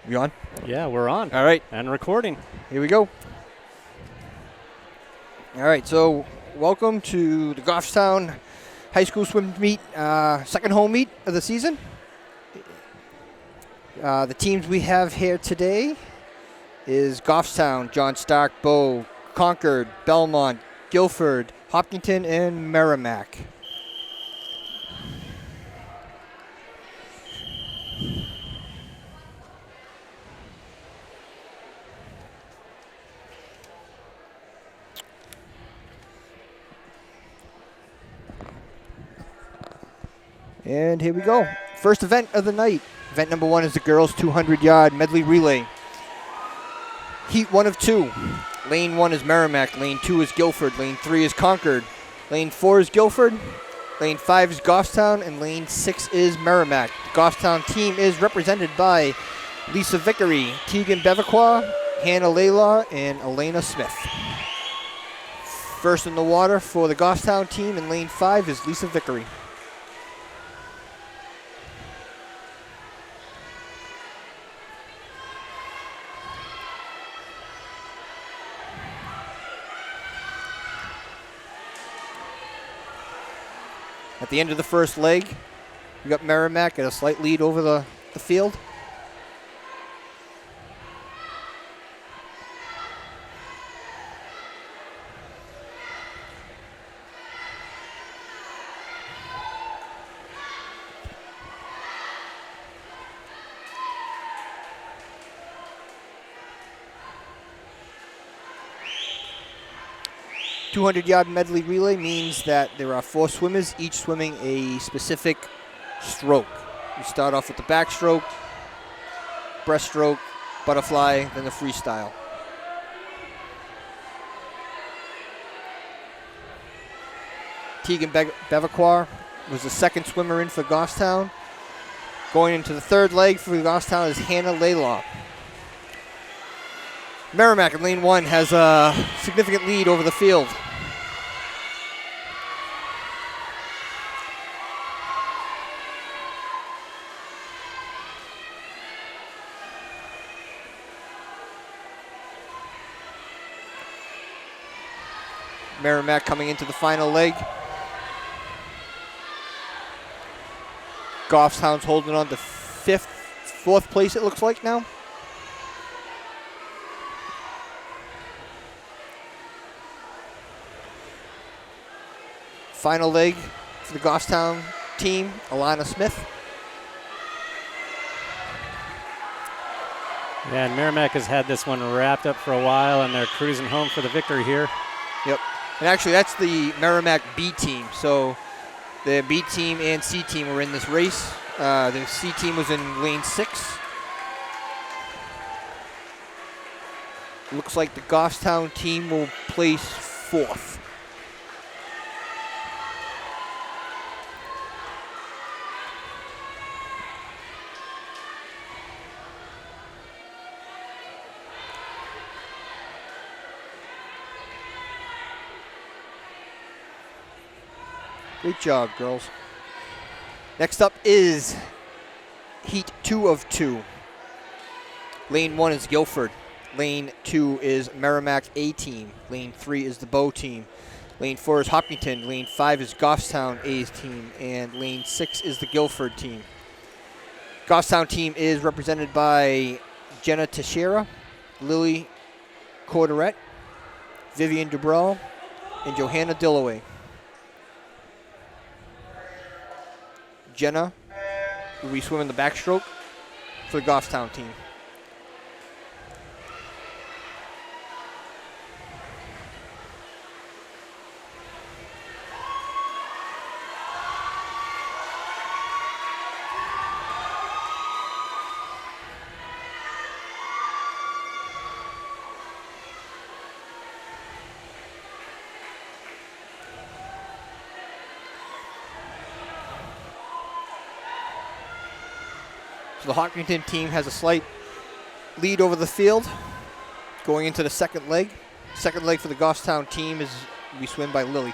You on? Yeah, we're on. All right. And recording. Here we go. All right, so welcome to the Goffstown High School Swim Meet, second home meet of the season. The teams we have here today is Goffstown, John Stark, Bow, Concord, Belmont, Guilford, Hopkinton, and Merrimack. And here we go. First event of the night. Event number 1 is the girls' 200-yard medley relay. Heat 1 of 2. Lane 1 is Merrimack. Lane 2 is Guilford. Lane 3 is Concord. Lane 4 is Guilford. Lane 5 is Goffstown. And lane 6 is Merrimack. The Goffstown team is represented by Lisa Vickery, Tegan Bevaquah, Hannah Laylaw, and Elena Smith. First in the water for the Goffstown team in lane 5 is Lisa Vickery. At the end of the first leg, we got Merrimack at a slight lead over the field. $200-yard medley relay means that there are 4 swimmers, each swimming a specific stroke. We start off with the backstroke, breaststroke, butterfly, then the freestyle. Tegan Bevaquah was the second swimmer in for Goffstown. Going into the third leg for Goffstown is Hannah Laylaw. Merrimack in lane 1 has a significant lead over the field. Merrimack coming into the final leg. Goffstown's holding on to 4th place, it looks like now. Final leg for the Goffstown team, Alana Smith. Yeah, and Merrimack has had this one wrapped up for a while, and they're cruising home for the victory here. Yep. And actually, that's the Merrimack B team. So the B team and C team were in this race. The C team was in lane 6. Looks like the Goffstown team will place 4th. Great job, girls. Next up is Heat 2 of 2. Lane 1 is Guilford. Lane 2 is Merrimack A team. Lane 3 is the Bow team. Lane 4 is Hopkinton. Lane 5 is Goffstown A's team. And lane 6 is the Guilford team. Goffstown team is represented by Jenna Teixeira, Lily Corderette, Vivian Dubrell, and Johanna Dillaway. Jenna will be swimming the backstroke for the Goffstown team. So the Hopkinton team has a slight lead over the field going into the second leg. Second leg for the Goffstown team is we swim by Lily.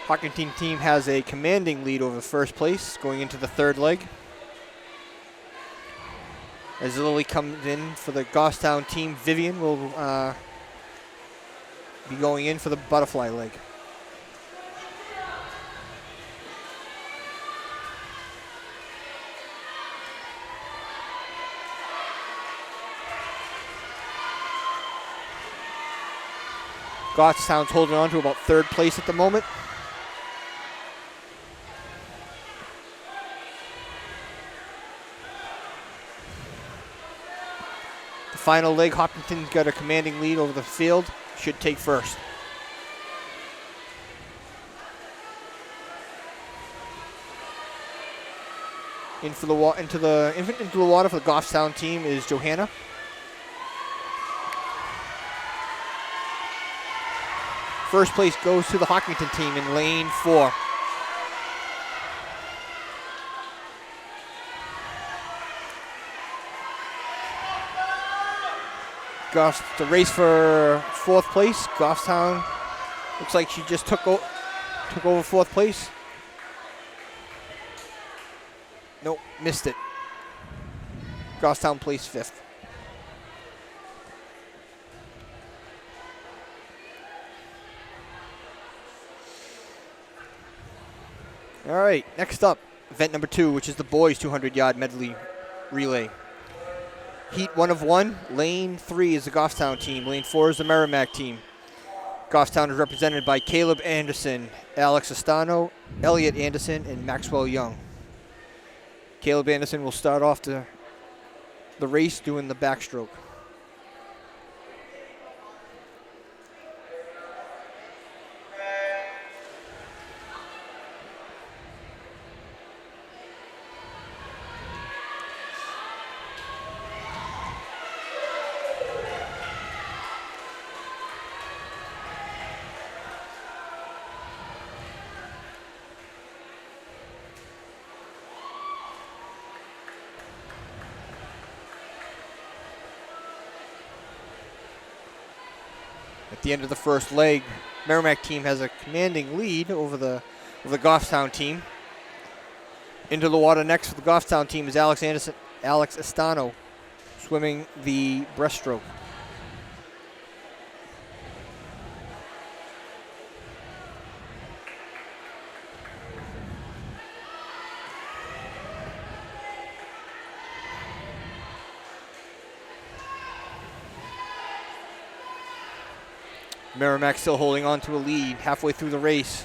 Hockinton team has a commanding lead over first place going into the third leg. As Lily comes in for the Goffstown team, Vivian will be going in for the butterfly leg. Goffstown's holding on to about third place at the moment. The final leg, Hopkinton's got a commanding lead over the field, should take first. Into the water for the Goffstown team is Johanna. First place goes to the Hockinton team in lane 4. The race for fourth place. Goffstown looks like she just took over fourth place. Nope, missed it. Goffstown placed fifth. All right, next up, event number 2, which is the boys 200-yard medley relay. Heat 1 of 1. Lane 3 is the Goffstown team. Lane 4 is the Merrimack team. Goffstown is represented by Caleb Anderson, Alex Estano, Elliot Anderson, and Maxwell Young. Caleb Anderson will start off the race doing the backstroke. At the end of the first leg, Merrimack team has a commanding lead over the Goffstown team. Into the water next for the Goffstown team is Alex Estano, swimming the breaststroke. Merrimack still holding on to a lead halfway through the race.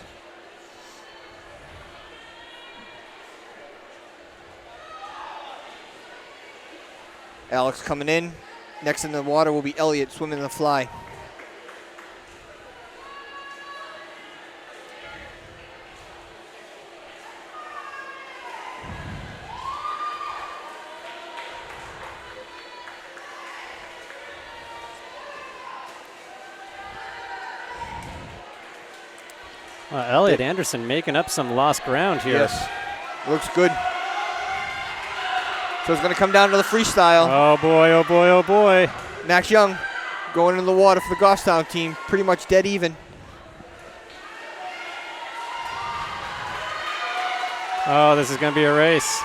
Alex coming in. Next in the water will be Elliot swimming the fly. Elliot Anderson making up some lost ground here. Yes, looks good. So it's going to come down to the freestyle. Oh boy, oh boy, oh boy. Max Young going into the water for the Goffstown team, pretty much dead even. Oh, this is going to be a race.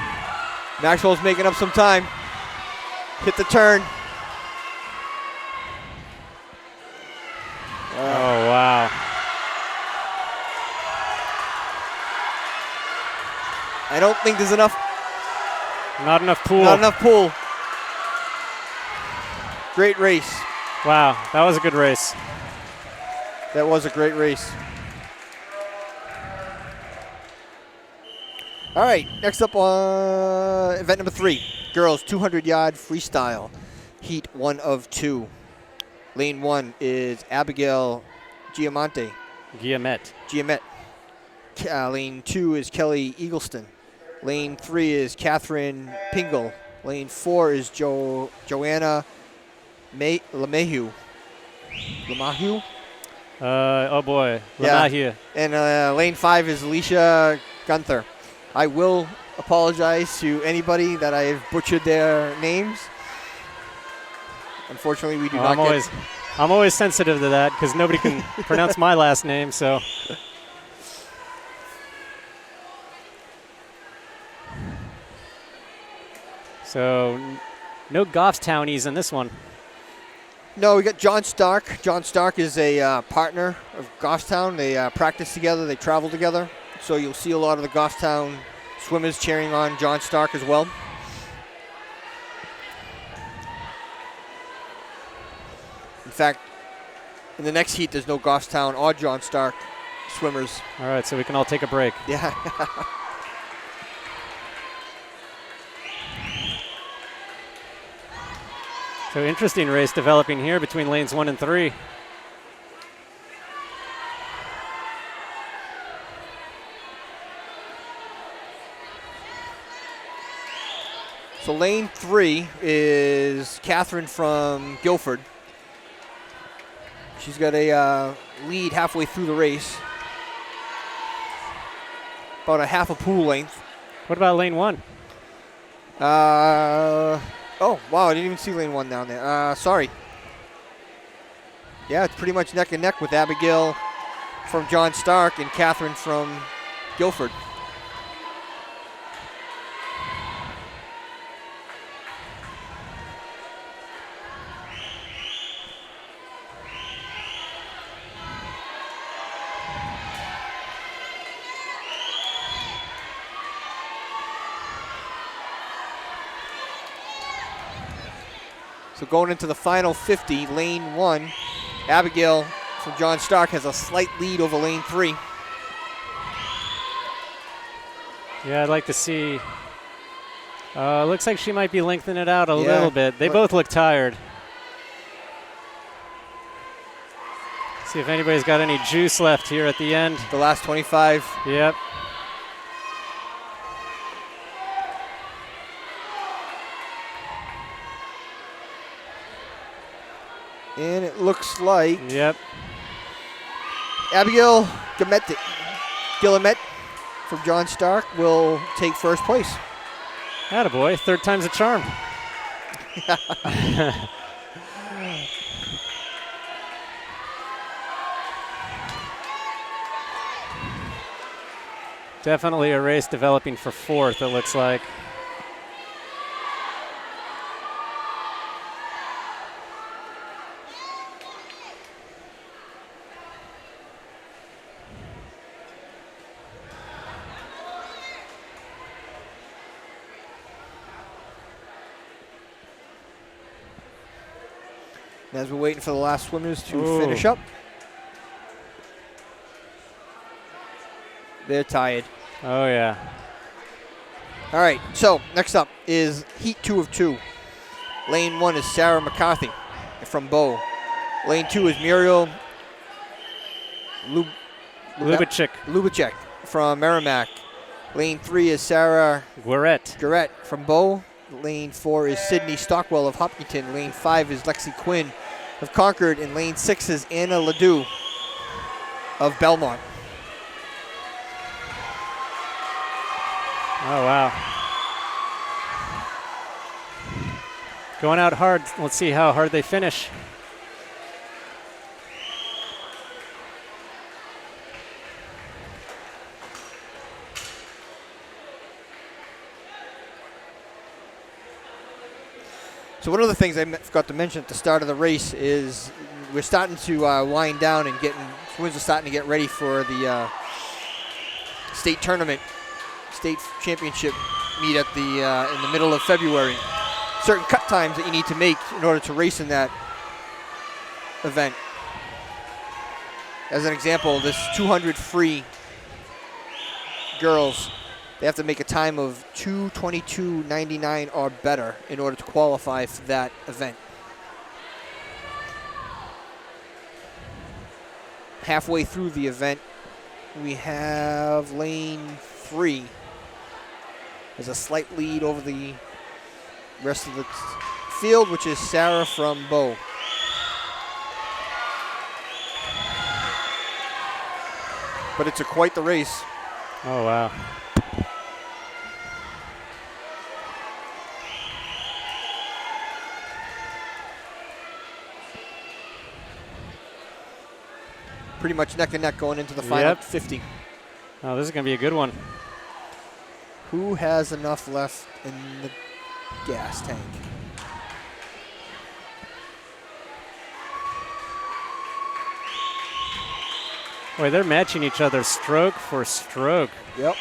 Maxwell's making up some time. Hit the turn. Oh, wow. I don't think there's enough. Not enough pool. Not enough pool. Great race. Wow, that was a good race. That was a great race. All right, next up event number 3. Girls 200-yard freestyle. Heat 1 of 2. Lane 1 is Abigail Giamatti. Giamet. Lane 2 is Kelly Eagleston. Lane 3 is Catherine Pingle. Lane 4 is Joanna LeMahieu. Oh boy, Yeah. LeMahieu. And lane 5 is Alicia Gunther. I will apologize to anybody that I've butchered their names. Unfortunately, we do not get... I'm always sensitive to that because nobody can pronounce my last name, so... So no Goffstownies in this one. No, we got John Stark. John Stark is a partner of Goffstown. They practice together. They travel together. So you'll see a lot of the Goffstown swimmers cheering on John Stark as well. In fact, in the next heat, there's no Goffstown or John Stark swimmers. All right, so we can all take a break. Yeah. So interesting race developing here between lanes 1 and 3. So lane 3 is Catherine from Guilford. She's got a lead halfway through the race. About a half a pool length. What about lane 1? Oh, wow, I didn't even see lane 1 down there. Sorry. Yeah, it's pretty much neck and neck with Abigail from John Stark and Catherine from Guilford. So going into the final 50, lane 1, Abigail from John Stark has a slight lead over lane 3. Yeah, I'd like to see. Looks like she might be lengthening it out a little bit. They both look tired. See if anybody's got any juice left here at the end. The last 25. Yep. And it looks like Yep. Abigail Guillemette from John Stark will take first place. Attaboy, third time's a charm. Definitely a race developing for fourth, it looks like. As we're waiting for the last swimmers to finish up. They're tired. Oh, yeah. All right, so next up is Heat 2 of 2. Lane 1 is Sarah McCarthy from Bow. Lane 2 is Muriel Lubacek from Merrimack. Lane 3 is Sarah Guerrette from Bow. Lane 4 is Sydney Stockwell of Hopkinton. Lane 5 is Lexi Quinn of Concord. And lane 6 is Anna Ledoux of Belmont. Oh, wow. Going out hard. Let's see how hard they finish. So one of the things I forgot to mention at the start of the race is we're starting to wind down and swimmers are starting to get ready for the state tournament, state championship meet at in the middle of February. Certain cut times that you need to make in order to race in that event. As an example, this 200 free girls, they have to make a time of 2:22.99 or better in order to qualify for that event. Halfway through the event, we have lane 3. There's a slight lead over the rest of the field, which is Sarah from Bow. But it's quite the race. Oh, wow. Pretty much neck and neck going into the final 50. Oh, this is going to be a good one. Who has enough left in the gas tank. Boy, they're matching each other stroke for stroke. Yep.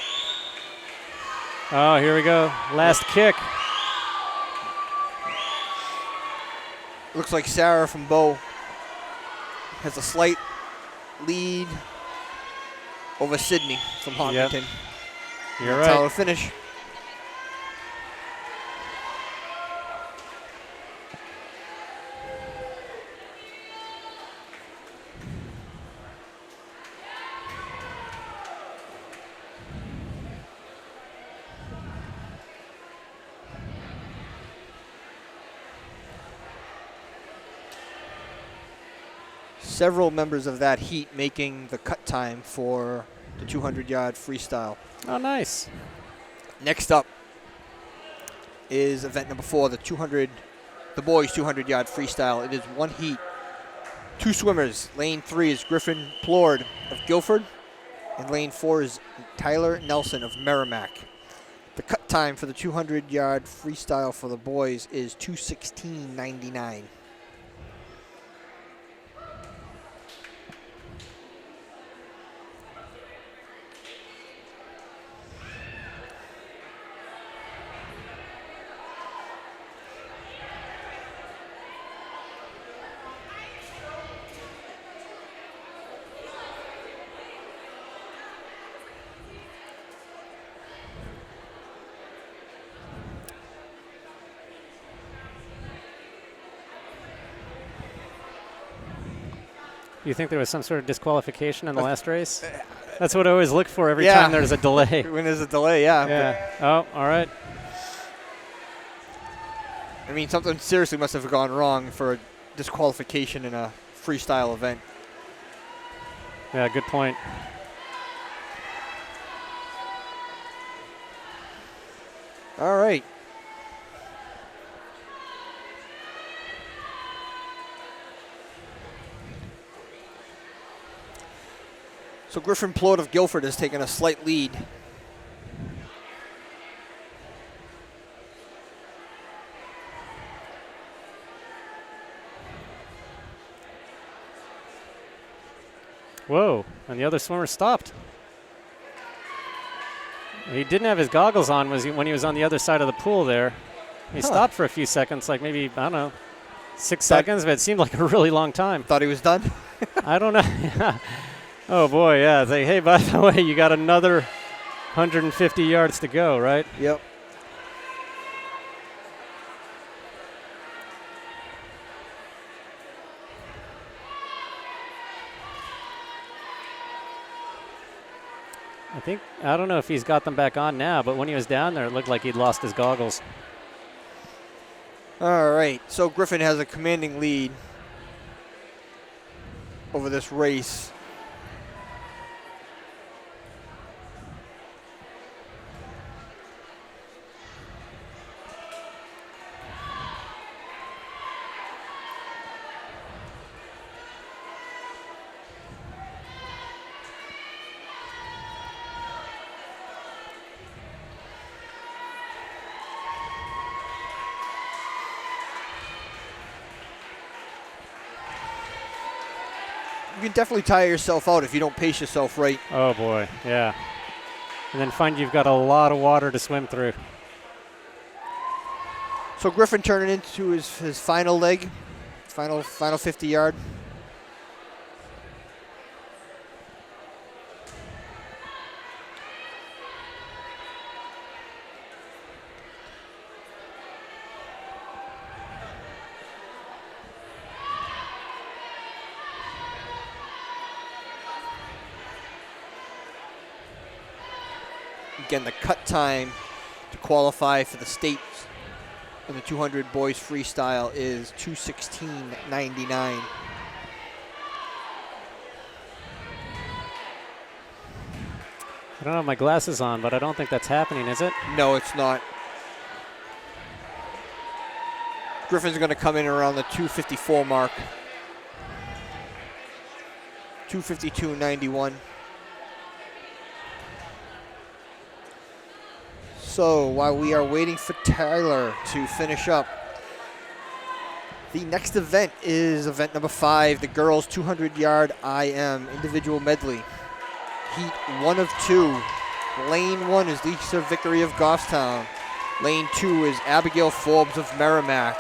Oh, here we go. Last kick. Looks like Sarah from Bow has a slight lead over Sydney from Hopkinton. You're That's how right. it'll finish. Several members of that heat making the cut time for the 200-yard freestyle. Oh, nice. Next up is event number 4, the boys 200-yard freestyle. It is one heat, 2 swimmers. Lane 3 is Griffin Plord of Guilford, and lane 4 is Tyler Nelson of Merrimack. The cut time for the 200-yard freestyle for the boys is 2:16.99. You think there was some sort of disqualification in the last race? That's what I always look for every Yeah. time there's a delay. When there's a delay, yeah. Yeah. Oh, all right. I mean, something seriously must have gone wrong for a disqualification in a freestyle event. Yeah, good point. All right. So Griffin Plord of Guilford has taken a slight lead. Whoa, and the other swimmer stopped. He didn't have his goggles on when he was on the other side of the pool there. He stopped for a few seconds, like maybe, I don't know, 6 seconds, but it seemed like a really long time. Thought he was done. I don't know. Yeah. Oh, boy, yeah. It's like, hey, by the way, you got another 150 yards to go, right? Yep. I don't know if he's got them back on now, but when he was down there, it looked like he'd lost his goggles. All right. So Griffin has a commanding lead over this race. You can definitely tire yourself out if you don't pace yourself right. Oh, boy, yeah. And then find you've got a lot of water to swim through. So Griffin turning into his final leg, final 50-yard. Again, the cut time to qualify for the states in the 200 boys freestyle is 2:16.99. I don't have my glasses on, but I don't think that's happening, is it? No, it's not. Griffin's going to come in around the 2:54 mark. 2:52.91. So while we are waiting for Tyler to finish up, the next event is event number 5, the girls 200-yard IM individual medley. Heat 1 of 2. Lane 1 is Lisa Vickery of Goffstown. Lane 2 is Abigail Forbes of Merrimack.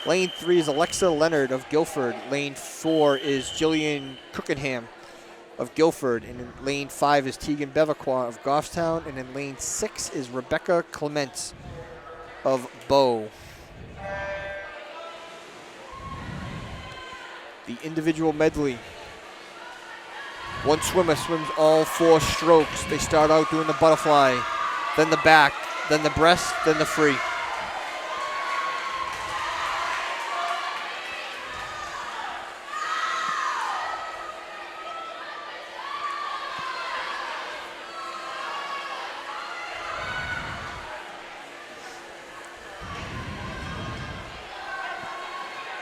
Lane 3 is Alexa Leonard of Guilford. Lane 4 is Jillian Cookenham of Guilford. And in lane 5 is Tegan Bevaquah of Goffstown. And in lane 6 is Rebecca Clements of Bow. The individual medley. One swimmer swims all 4 strokes. They start out doing the butterfly, then the back, then the breast, then the free.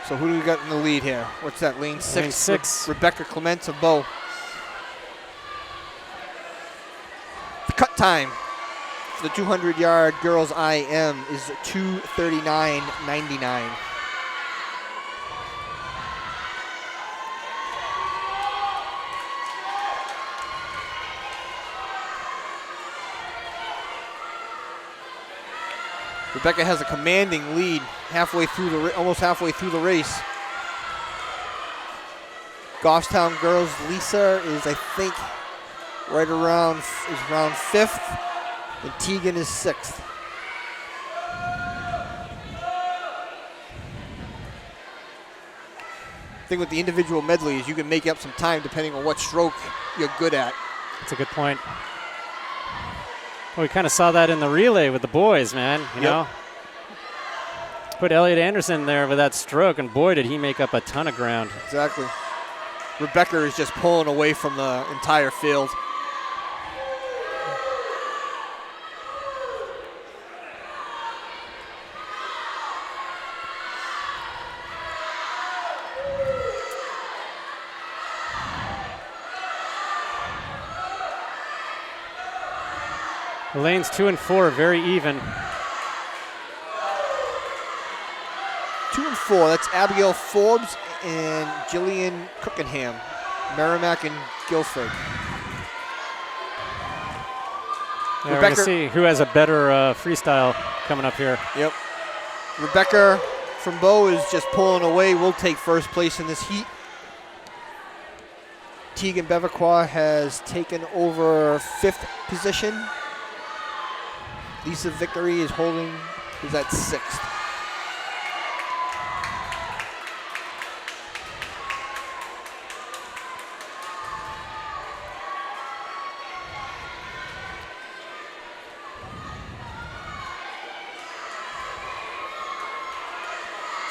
So who do we got in the lead here? What's that, lane 6? Lane 6. Rebecca Clements of Bow. The cut time for the 200-yard girls IM is 2:39.99. Rebecca has a commanding lead almost halfway through the race. Goffstown girls, Lisa is, I think, around 5th, and Tegan is 6th. Thing with the individual medley is you can make up some time depending on what stroke you're good at. That's a good point. Well, we kind of saw that in the relay with the boys, man. You know, put Elliot Anderson there with that stroke, and boy, did he make up a ton of ground. Exactly. Rebecca is just pulling away from the entire field. The lanes 2 and 4 are very even. 2 and 4, that's Abigail Forbes and Jillian Cookenham, Merrimack and Guilford. Yeah, we're going to see who has a better freestyle coming up here. Yep. Rebecca from Bow is just pulling away, will take first place in this heat. Tegan Bevaquah has taken over 5th position. Lisa Vickery is at 6th.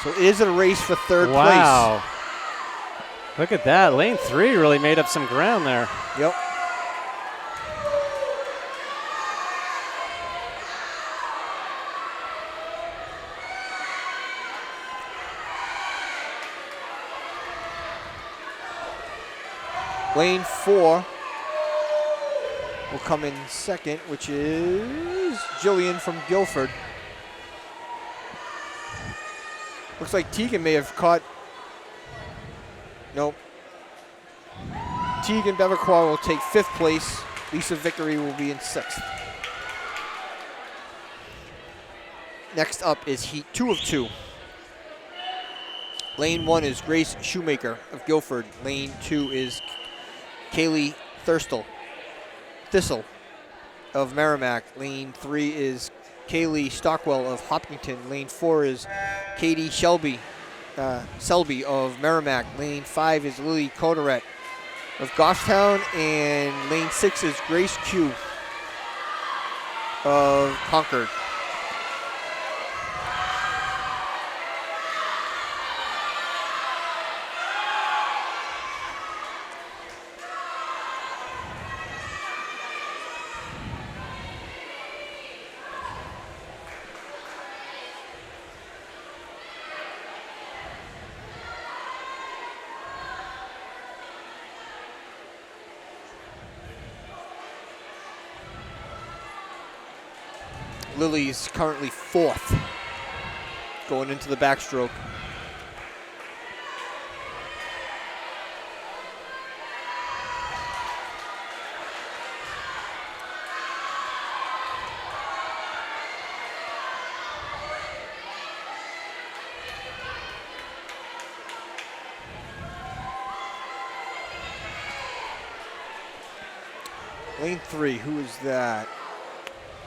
So it is a race for 3rd place. Wow. Look at that. Lane 3 really made up some ground there. Yep. Lane 4 will come in 2nd, which is Jillian from Guilford. Looks like Tegan may have caught. Nope. Tegan Bevaquah will take 5th place. Lisa Vickery will be in 6th. Next up is Heat 2 of 2. Lane 1 is Grace Shoemaker of Guilford. Lane 2 is Kaylee Thistle of Merrimack. Lane 3 is Kaylee Stockwell of Hopkinton. Lane 4 is Katie Selby of Merrimack. Lane 5 is Lily Coderette of Goffstown. And lane 6 is Grace Q of Concord. Lily's currently 4th going into the backstroke. Lane 3, who is that?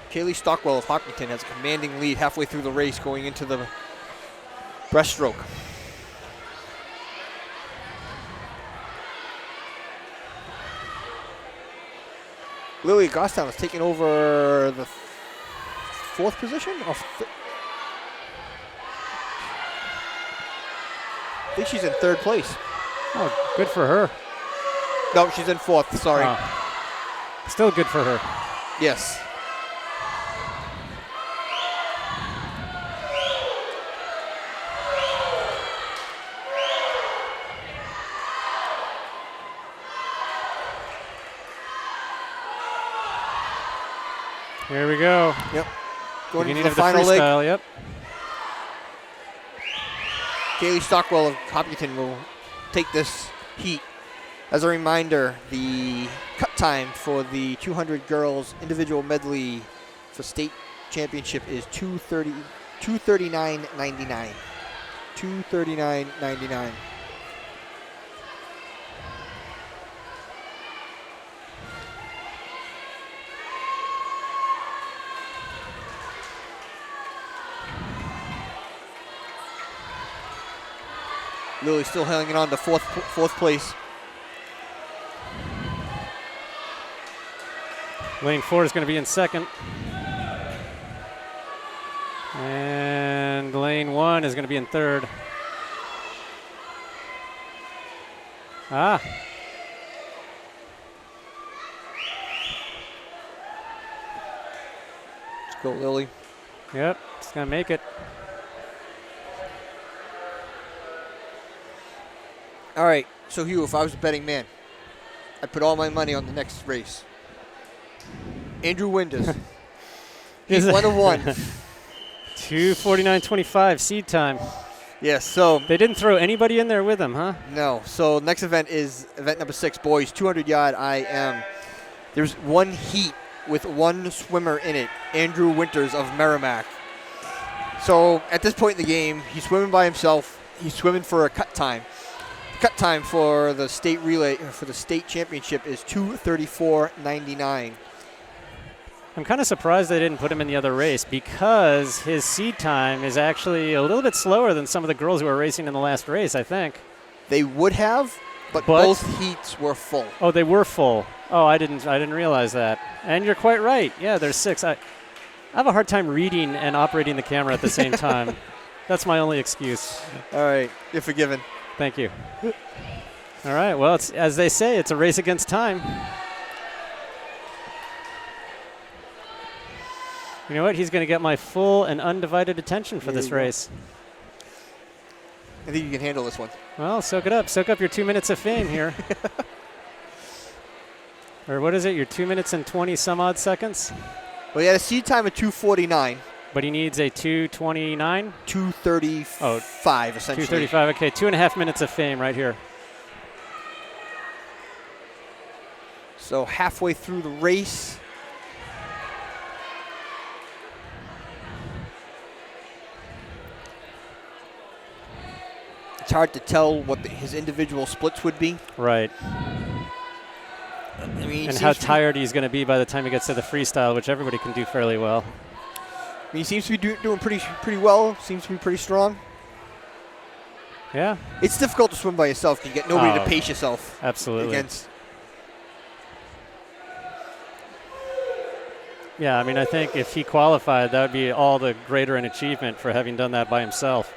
Kaylee Stockwell of Hopkinton has a commanding lead halfway through the race going into the breaststroke. Lily Gostown is taking over the 4th position? I think she's in 3rd place. Oh, good for her. No, she's in 4th, sorry. Oh. Still good for her. Yes. Here we go. Yep. Going Beginning into the of the final leg. freestyle, yep. Kaylee Stockwell of Hopkinton will take this heat. As a reminder, the cut time for the 200 girls individual medley for state championship is 2:39.99. 2:39.99. Lily still hanging on to fourth place. Lane 4 is going to be in 2nd. And lane 1 is going to be in 3rd. Ah. Let's go, Lily. Yep, it's going to make it. All right, so Hugh, if I was a betting man, I'd put all my money on the next race. Andrew Winters. He's 1 of 1. 2:49.25 seed time. Yes, so. They didn't throw anybody in there with him, huh? No. So next event is event number 6, boys, 200-yard IM. There's one heat with one swimmer in it, Andrew Winters of Merrimack. So at this point in the game, he's swimming by himself. He's swimming for a cut time. The cut time for the state relay, for the state championship is 2:34.99. I'm kind of surprised they didn't put him in the other race because his seed time is actually a little bit slower than some of the girls who were racing in the last race, I think. They would have, but both heats were full. Oh, they were full. Oh, I didn't realize that. And you're quite right. Yeah, there's 6. I have a hard time reading and operating the camera at the same time. That's my only excuse. All right, you're forgiven. Thank you. All right, well, it's, as they say, it's a race against time. You know what? He's going to get my full and undivided attention for this race. I think you can handle this one. Well, soak it up. Soak up your 2 minutes of fame here. Or what is it? Your 2 minutes and 20 some odd seconds? Well, he had a seed time of 2:49. But he needs a 2:29? 2:35, essentially. 2:35. Okay, 2.5 minutes of fame right here. So halfway through the race. It's hard to tell what his individual splits would be. Right. I mean, and how tired he's going to be by the time he gets to the freestyle, which everybody can do fairly well. I mean, he seems to be doing pretty well. Seems to be pretty strong. Yeah. It's difficult to swim by yourself. You get nobody to pace yourself. Absolutely. Against. Yeah, I mean, I think if he qualified, that would be all the greater an achievement for having done that by himself.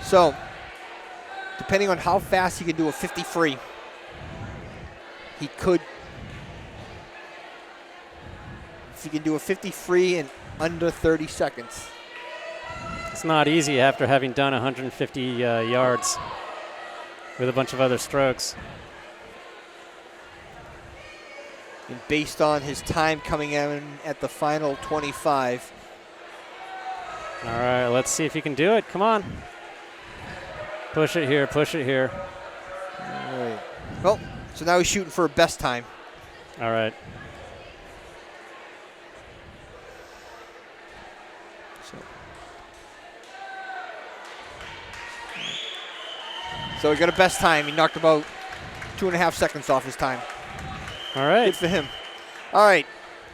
So, depending on how fast he can do a 50 free, he could, if he can do a 50 free in under 30 seconds. It's not easy after having done 150 yards with a bunch of other strokes. And based on his time coming in at the final 25. All right, let's see if he can do it. Come on. Push it here, push it here. All right. Well, so now he's shooting for a best time. All right. So he got a best time. He knocked about 2.5 seconds off his time. All right. Good for him. All right.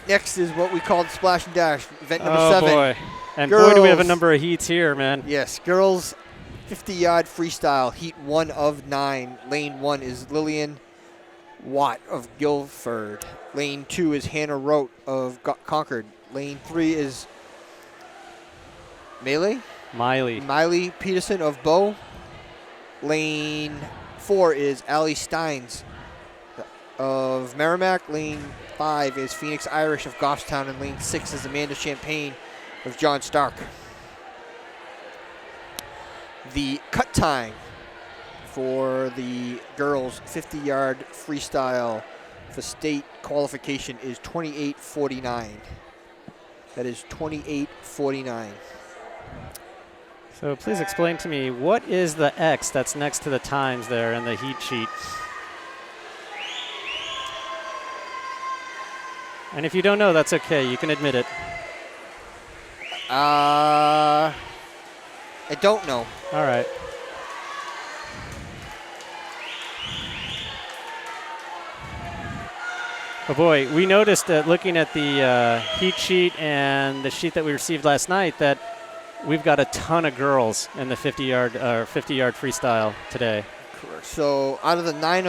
Next is what we call the splash and dash, event number 7. Oh, boy. And girls, boy, do we have a number of heats here, man. Yes, girls 50-yard freestyle, heat 1 of 9. Lane 1 is Lillian Watt of Guilford. Lane 2 is Hannah Rote of Concord. Lane 3 is Miley Peterson of Bow. Lane 4 is Allie Steins of Merrimack. Lane 5 is Phoenix Irish of Goffstown. And lane 6 is Amanda Champagne of John Stark. The cut time for the girls' 50-yard freestyle for state qualification is 28:49. That is 28:49. So please explain to me, what is the X that's next to the times there in the heat sheet? And if you don't know, that's okay. You can admit it. I don't know. All right. Oh boy, we noticed that looking at the heat sheet and the sheet that we received last night that we've got a ton of girls in the 50-yard freestyle today. Correct. So out of the 9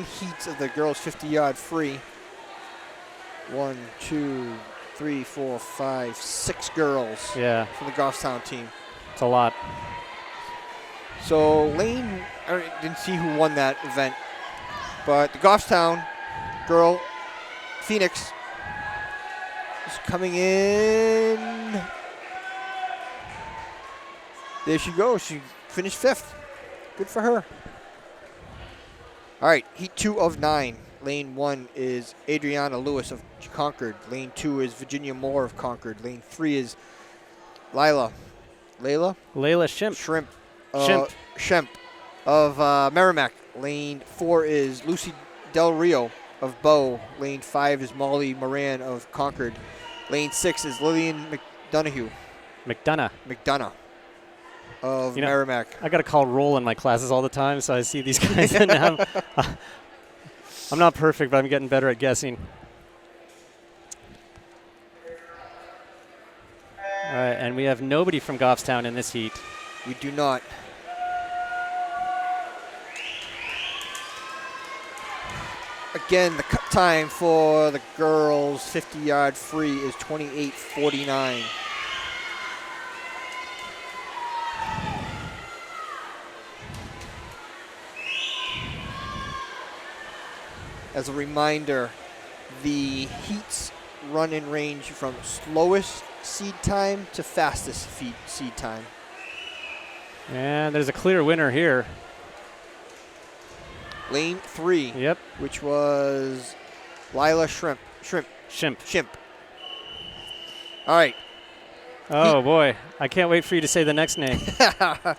heats of the girls' 50-yard free, 1, 2, 3, 4, 5, 6 girls. Yeah. From the Goffstown team. It's a lot. So Lane, I didn't see who won that event, but the Goffstown girl, Phoenix, is coming in. There she goes. She finished 5th. Good for her. All right, heat 2 of 9. Lane 1 is Adriana Lewis of Concord. Lane 2 is Virginia Moore of Concord. Lane 3 is Layla Shimp. Shemp of Merrimack. Lane 4 is Lucy Del Rio of Bow. Lane 5 is Molly Moran of Concord. Lane 6 is Lillian McDonough of Merrimack. I got to call roll in my classes all the time, so I see these guys. And I'm not perfect, but I'm getting better at guessing. All right, and we have nobody from Goffstown in this heat. We do not. Again, the cut time for the girls' 50-yard free is 28:49. As a reminder, the heats run in range from slowest seed time to fastest seed time. And there's a clear winner here. Lane 3. Yep. Which was Lila Shimp. All right. Oh, boy. I can't wait for you to say the next name. All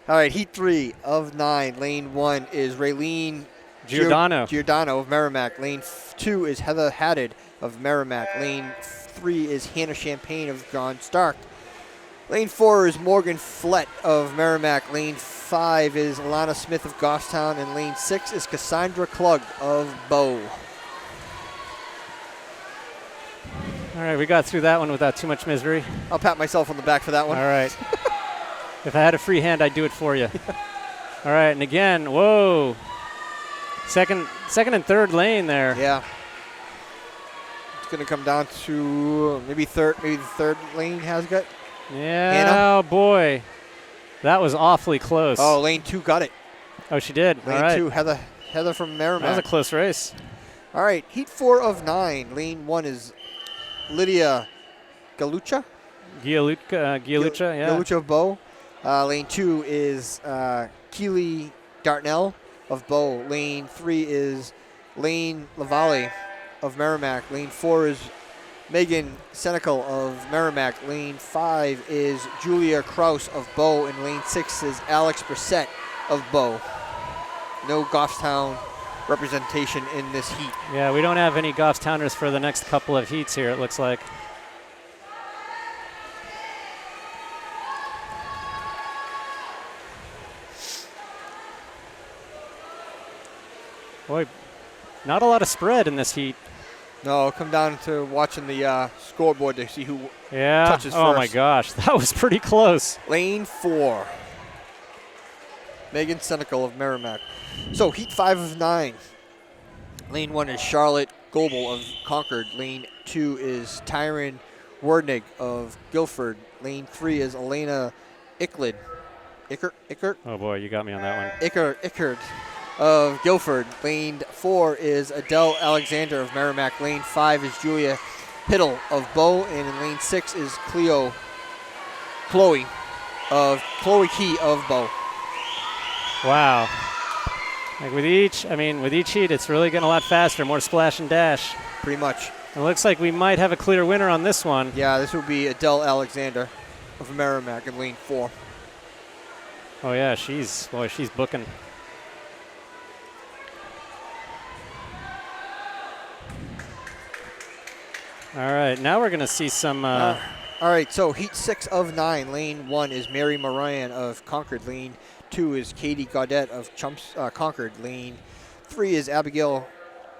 right, heat 3 of 9. Lane 1 is Raylene Giordano of Merrimack. Lane 2 is Heather Haddad of Merrimack. Lane 3 is Hannah Champagne of John Stark. Lane 4 is Morgan Flett of Merrimack. Lane 5 is Alana Smith of Goffstown. And lane 6 is Cassandra Klug of Bow. All right, we got through that one without too much misery. I'll pat myself on the back for that one. All right. If I had a free hand, I'd do it for you. All right, and again, whoa. Second and third lane there. Yeah. It's going to come down to maybe the third lane has got. Yeah, Hannah? Oh boy. That was awfully close. Oh, lane 2 got it. Oh, she did. Lane All right. 2, Heather from Merrimack. That was a close race. All right, heat 4 of 9. Lane 1 is Lydia Galucha. Gialucha, yeah. Galucha of Bow. Lane 2 is Keely Dartnell of Bow. Lane 3 is Lane Lavalle of Merrimack. Lane 4 is Megan Senecal of Merrimack. Lane 5 is Julia Kraus of Bow, and lane 6 is Alex Brissett of Bow. No Goffstown representation in this heat. Yeah, we don't have any Goffstowners for the next couple of heats here, it looks like. Boy, not a lot of spread in this heat. No, come down to watching the scoreboard to see who Yeah. touches Oh first. my gosh, that was pretty close. Lane 4, Megan Senecal of Merrimack. So heat 5 of 9. Lane 1 is Charlotte Goebel of Concord. Lane 2 is Tyron Wordnig of Guilford. Lane 3 is Elena Icklid. Ickert? Oh boy, you got me on that one. Ickert of Guilford. Lane 4 is Adele Alexander of Merrimack. Lane 5 is Julia Hiddle of Bow, and in lane 6 is Chloe Key of Bow. Wow. Like with each heat, it's really getting a lot faster, more splash and dash. Pretty much. It looks like we might have a clear winner on this one. Yeah, this will be Adele Alexander of Merrimack in lane 4. Oh yeah, she's booking. All right, now we're gonna see some. All right, so heat 6 of 9. Lane 1 is Mary Moran of Concord. Lane 2 is Katie Gaudet of Concord. Lane 3 is Abigail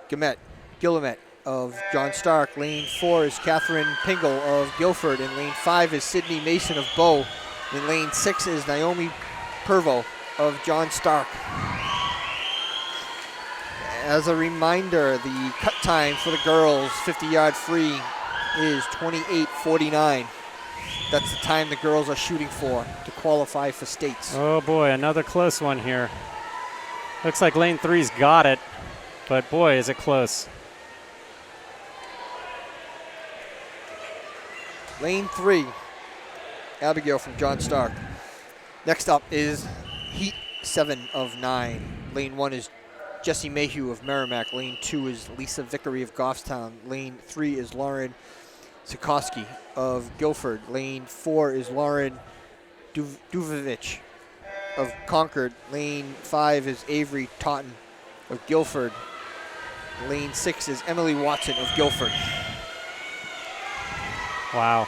Guillemette of John Stark. Lane 4 is Catherine Pingle of Guilford. And lane 5 is Sydney Mason of Bow. And lane 6 is Naomi Pervo of John Stark. As a reminder, the cut time for the girls 50-yard free is 28:49. That's the time the girls are shooting for to qualify for states. Oh boy, another close one here. Looks like lane 3's got it, but boy, is it close. Lane 3, Abigail from John Stark. Next up is heat 7 of 9. Lane 1 is Jessie Mayhew of Merrimack. Lane 2 is Lisa Vickery of Goffstown. Lane 3 is Lauren Sikorsky of Guilford. Lane 4 is Lauren Duvovich of Concord. Lane 5 is Avery Totten of Guilford. Lane 6 is Emily Watson of Guilford. Wow.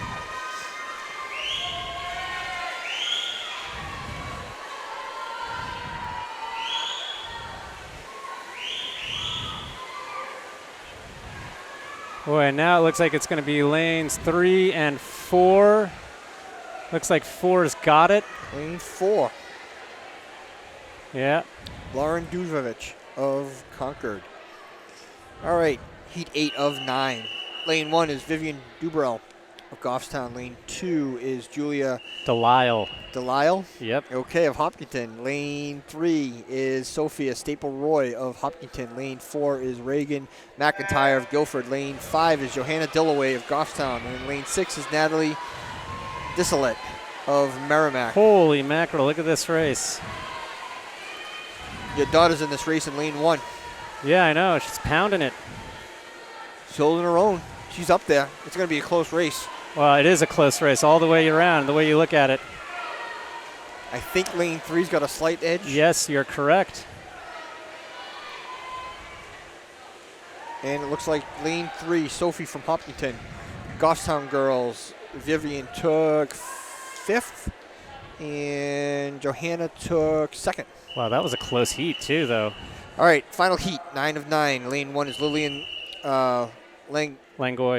Boy, now it looks like it's going to be lanes 3 and 4. Looks like 4's got it. Lane 4, Yeah. Lauren Duvovich of Concord. All right, heat 8 of 9. Lane 1 is Vivian Dubrell of Goffstown. Lane 2 is Julia Delisle. Yep. Okay, of Hopkinton. Lane 3 is Sophia Staple-Roy of Hopkinton. Lane 4 is Reagan McIntyre of Guilford. Lane 5 is Johanna Dillaway of Goffstown. And lane 6 is Natalie Disselet of Merrimack. Holy mackerel, look at this race. Your daughter's in this race in lane 1. Yeah, I know, she's pounding it. She's holding her own. She's up there. It's going to be a close race. Well, it is a close race all the way around, the way you look at it. I think lane 3's got a slight edge. Yes, you're correct. And it looks like lane 3, Sophie from Hopkinton. Goffstown girls, Vivian took 5th, and Johanna took 2nd. Wow, that was a close heat too, though. All right, final heat, 9 of 9. Lane 1 is Lillian Langlois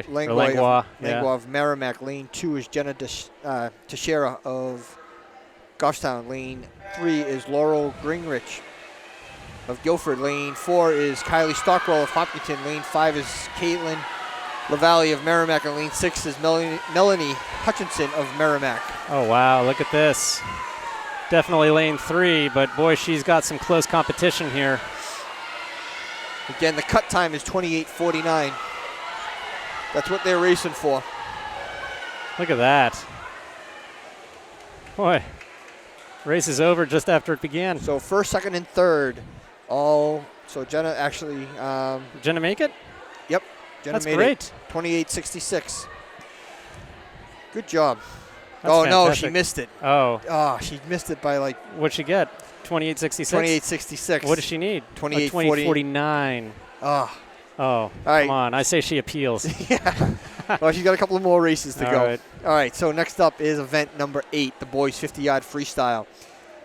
Langlois of Merrimack. Lane 2 is Jenna Teixeira of Goffstown. Lane 3 is Laurel Gringrich of Guilford. Lane 4 is Kylie Stockwell of Hopkinton. Lane 5 is Caitlin LaValle of Merrimack. And lane 6 is Melanie Hutchinson of Merrimack. Oh, wow, look at this. Definitely lane 3, but boy, she's got some close competition here. Again, the cut time is 28:49. That's what they're racing for. Look at that. Boy, race is over just after it began. So first, second, and third, all. So Jenna actually. Jenna make it? Yep. Jenna That's made great. it. 28-66. Good job. That's no, fantastic. she missed it. Oh. Oh, she missed it by like What'd she get? 28.66? 28-66. What does she need? 28-49. Oh. Oh, All right. come on. I say she appeals. Yeah. Well, she's got a couple of more races to All go. right. All right, so next up is event number 8, the boys 50-yard freestyle.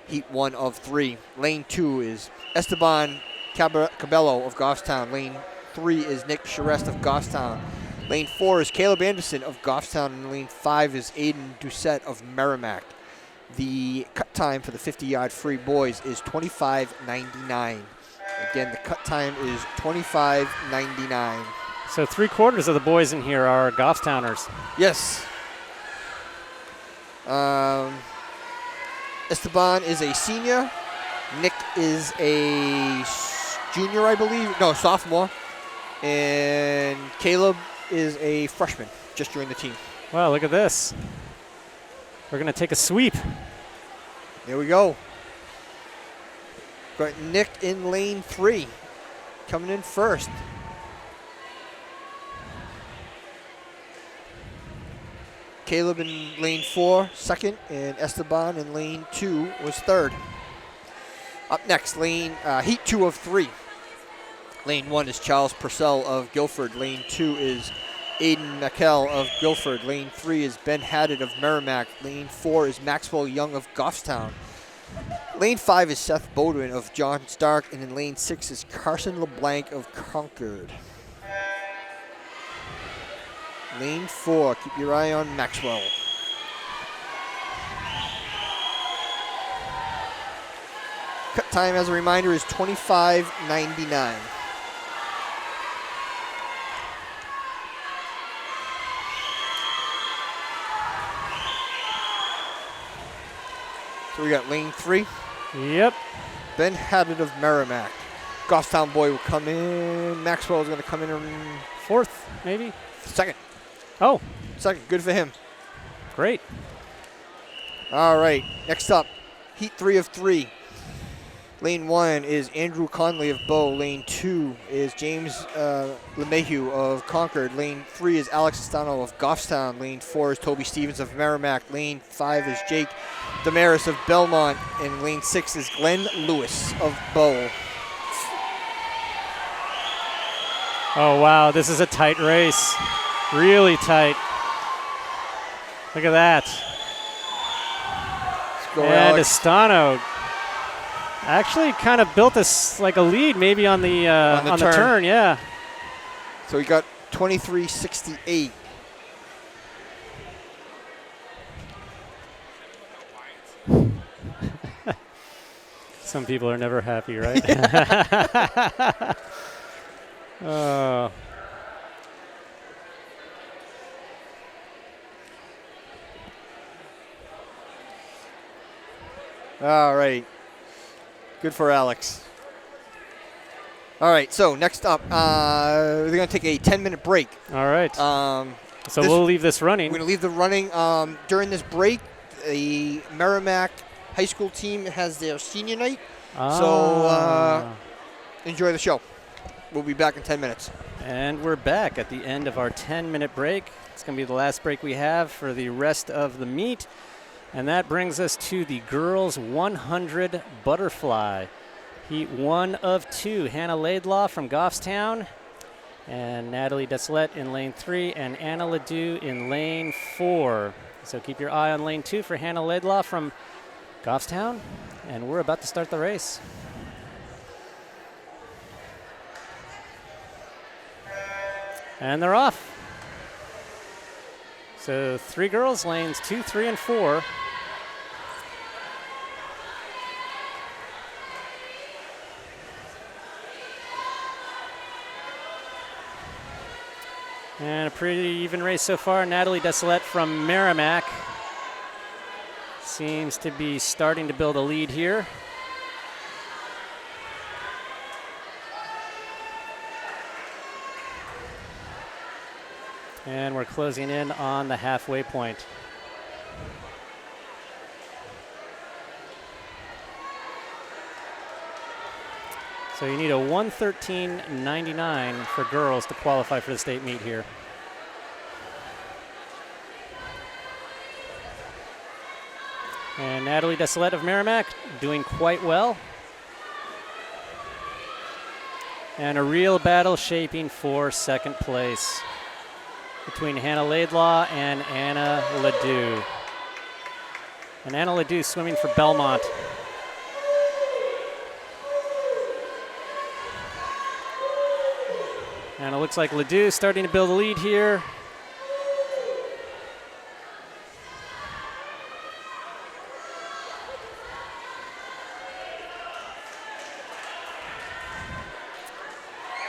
Heat 1 of 3. Lane 2 is Esteban Cabello of Goffstown. Lane 3 is Nick Charest of Goffstown. Lane 4 is Caleb Anderson of Goffstown. And lane 5 is Aiden Doucette of Merrimack. The cut time for the 50-yard free boys is 25:99. Again, the cut time is 25:99. So 3/4 of the boys in here are Goffstowners. Yes. Esteban is a senior. Nick is a junior, I believe. No, sophomore. And Caleb is a freshman, just joined the team. Wow, look at this. We're going to take a sweep. There we go. Got Nick in lane 3, coming in first. Caleb in lane 4, second, and Esteban in lane 2 was third. Up next, heat 2 of 3. Lane 1 is Charles Purcell of Guilford. Lane 2 is Aiden McKell of Guilford. Lane 3 is Ben Haddad of Merrimack. Lane 4 is Maxwell Young of Goffstown. Lane 5 is Seth Bodwin of John Stark. And in lane 6 is Carson LeBlanc of Concord. Lane 4, keep your eye on Maxwell. Cut time, as a reminder, is 25:99. So we got lane 3. Yep. Ben Haddad of Merrimack. Goffstown boy will come in. Maxwell is going to come in 4th, maybe? second. Oh, Second, good for him. great. All right, next up, heat 3 of 3. Lane 1 is Andrew Conley of Bow. Lane 2 is James LeMahieu of Concord. Lane 3 is Alex Estano of Goffstown. Lane 4 is Toby Stevens of Merrimack. Lane 5 is Jake Damaris of Belmont. And lane 6 is Glenn Lewis of Bow. Oh, wow. This is a tight race. Really tight. Look at that. Let's go, And Alex. Estano actually kind of built this like a lead maybe on the turn, yeah. So we got 23:68. Some people are never happy, right? Oh. All right. Good for Alex. All right, so next up, we're going to take a 10-minute break. All right. So this- we'll leave this running. We're going to leave the running. During this break, the Merrimack High School team has their senior night. So enjoy the show. We'll be back in 10 minutes. And we're back at the end of our 10-minute break. It's going to be the last break we have for the rest of the meet. And that brings us to the girls 100 butterfly. Heat 1 of 2. Hannah Laidlaw from Goffstown and Natalie Deslett in lane 3 and Anna Ledoux in lane 4. So keep your eye on lane 2 for Hannah Laidlaw from Goffstown. And we're about to start the race. And they're off. So 3 girls, lanes 2, 3, and 4. And a pretty even race so far. Natalie Desolette from Merrimack seems to be starting to build a lead here. And we're closing in on the halfway point. So you need a 113.99 for girls to qualify for the state meet here. And Natalie Desolette of Merrimack doing quite well. And a real battle shaping for second place between Hannah Laidlaw and Anna Ledoux. And Anna Ledoux swimming for Belmont. And it looks like Ledoux starting to build a lead here.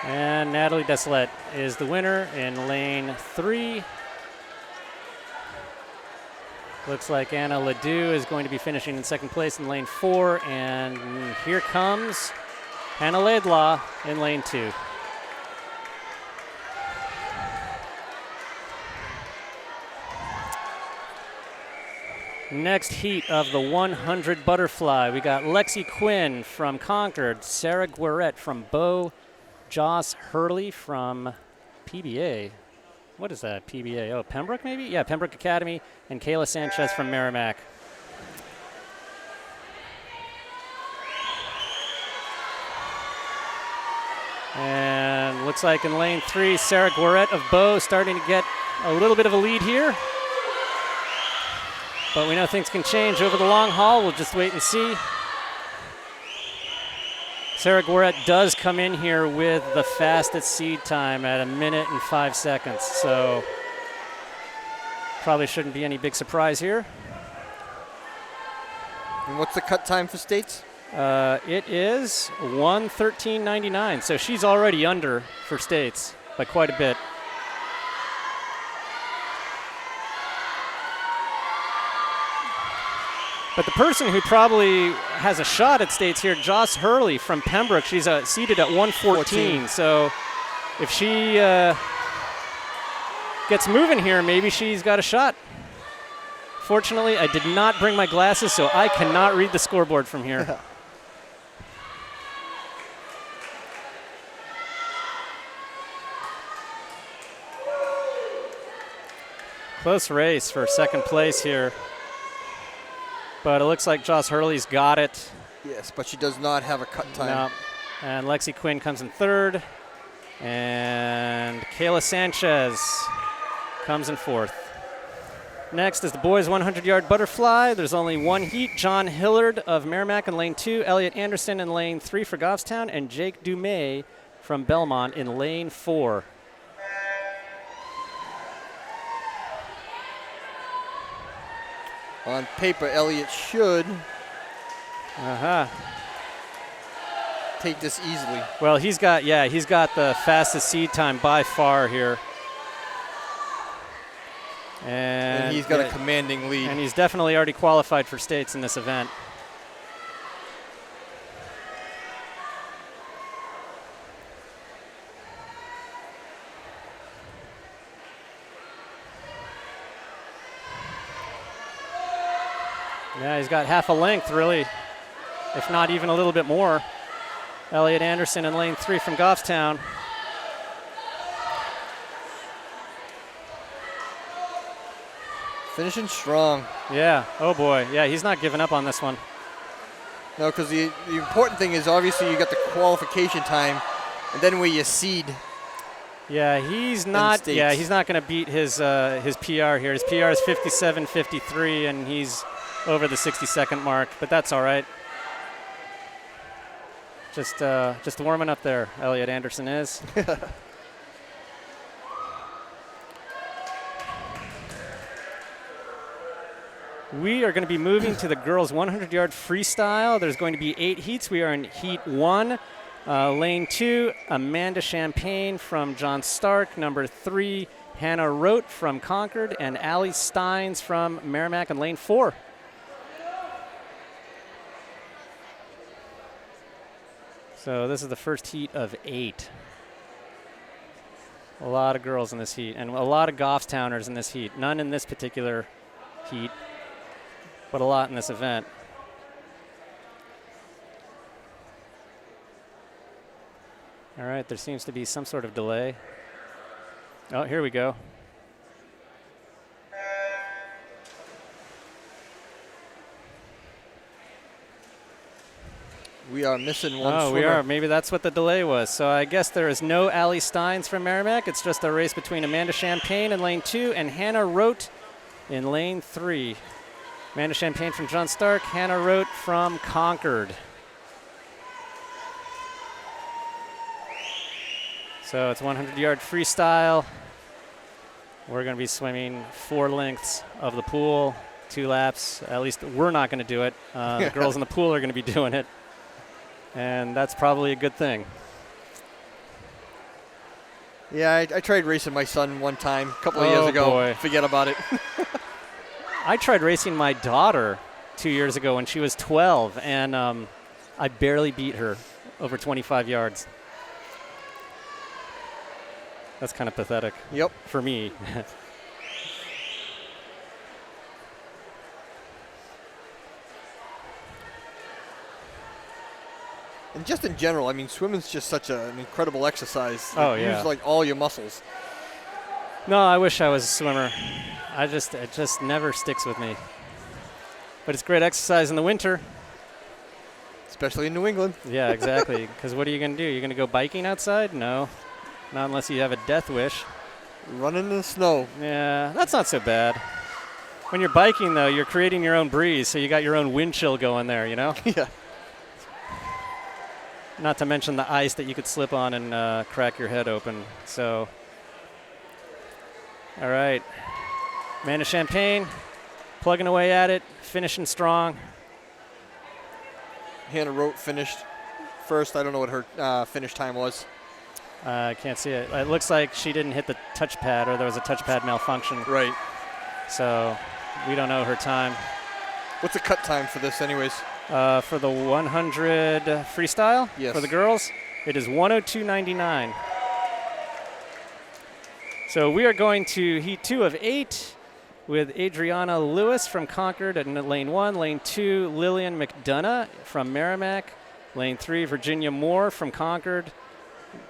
And Natalie Desolette is the winner in lane 3. Looks like Anna Ledoux is going to be finishing in second place in lane 4. And here comes Hannah Laidlaw in lane 2. Next heat of the 100 butterfly. We got Lexi Quinn from Concord, Sarah Guaret from Bow, Joss Hurley from PBA. What is that, PBA? Oh, Pembroke maybe? Yeah, Pembroke Academy, and Kayla Sanchez from Merrimack. And looks like in lane 3, Sarah Guaret of Bow starting to get a little bit of a lead here. But we know things can change over the long haul. We'll just wait and see. Sarah Guaret does come in here with the fastest seed time at 1 minute and 5 seconds. So probably shouldn't be any big surprise here. And what's the cut time for states? It is 1:13.99. So she's already under for states by quite a bit. But the person who probably has a shot at states here, Joss Hurley from Pembroke, she's seated at 1:14. So if she gets moving here, maybe she's got a shot. Fortunately, I did not bring my glasses, so I cannot read the scoreboard from here. Close race for second place here. But it looks like Joss Hurley's got it. Yes, but she does not have a cut time. No. And Lexi Quinn comes in third. And Kayla Sanchez comes in fourth. Next is the boys 100-yard butterfly. There's only one heat. John Hillard of Merrimack in lane 2. Elliot Anderson in lane 3 for Goffstown. And Jake Dumais from Belmont in lane 4. On paper, Elliot should take this easily. Well, he's got the fastest seed time by far here. And he's got a commanding lead. And he's definitely already qualified for states in this event. Yeah, he's got half a length, really, if not even a little bit more. Elliot Anderson in lane 3 from Goffstown. Finishing strong. Yeah, oh boy. Yeah, he's not giving up on this one. No, because the important thing is obviously you got the qualification time, and then where you seed. Yeah, he's not. Yeah, he's not going to beat his PR here. His PR is 57.53, and he's over the 60-second mark, but that's all right. Just warming up there, Elliot Anderson is. We are going to be moving to the girls 100-yard freestyle. There's going to be 8 heats. We are in heat 1. Lane 2, Amanda Champagne from John Stark. Number 3, Hannah Rote from Concord. And Allie Steins from Merrimack in lane 4. So this is the first heat of 8. A lot of girls in this heat, and a lot of Goffstowners in this heat. None in this particular heat, but a lot in this event. All right, there seems to be some sort of delay. Oh, here we go. We are missing one Oh, swimmer. we are. Maybe that's what the delay was. So I guess there is no Allie Steins from Merrimack. It's just a race between Amanda Champagne in lane 2 and Hannah Rote in lane 3. Amanda Champagne from John Stark, Hannah Rote from Concord. So it's 100-yard freestyle. We're going to be swimming 4 lengths of the pool, 2 laps. At least we're not going to do it. The girls in the pool are going to be doing it. And that's probably a good thing. Yeah, I tried racing my son one time a couple of years ago. Boy. Forget about it. I tried racing my daughter 2 years ago when she was 12, and I barely beat her over 25 yards. That's kind of pathetic. Yep. For me. And just in general, I mean, swimming's just such an incredible exercise. Oh, It yeah. uses like all your muscles. No, I wish I was a swimmer. It just never sticks with me. But it's great exercise in the winter. Especially in New England. Yeah, exactly. Because what are you going to do? You're going to go biking outside? No. Not unless you have a death wish. Running in the snow. Yeah, that's not so bad. When you're biking, though, you're creating your own breeze, so you got your own wind chill going there, you know? Yeah. Not to mention the ice that you could slip on and crack your head open. So, all right. Amanda Champagne, plugging away at it, finishing strong. Hannah Rote finished first. I don't know what her finish time was. I can't see it. It looks like she didn't hit the touchpad, or there was a touchpad malfunction. Right. So we don't know her time. What's the cut time for this anyways? For the 100 freestyle Yes. for the girls, it is 102.99. So we are going to heat 2 of 8 with Adriana Lewis from Concord in lane 1. Lane 2, Lillian McDonough from Merrimack. Lane 3, Virginia Moore from Concord.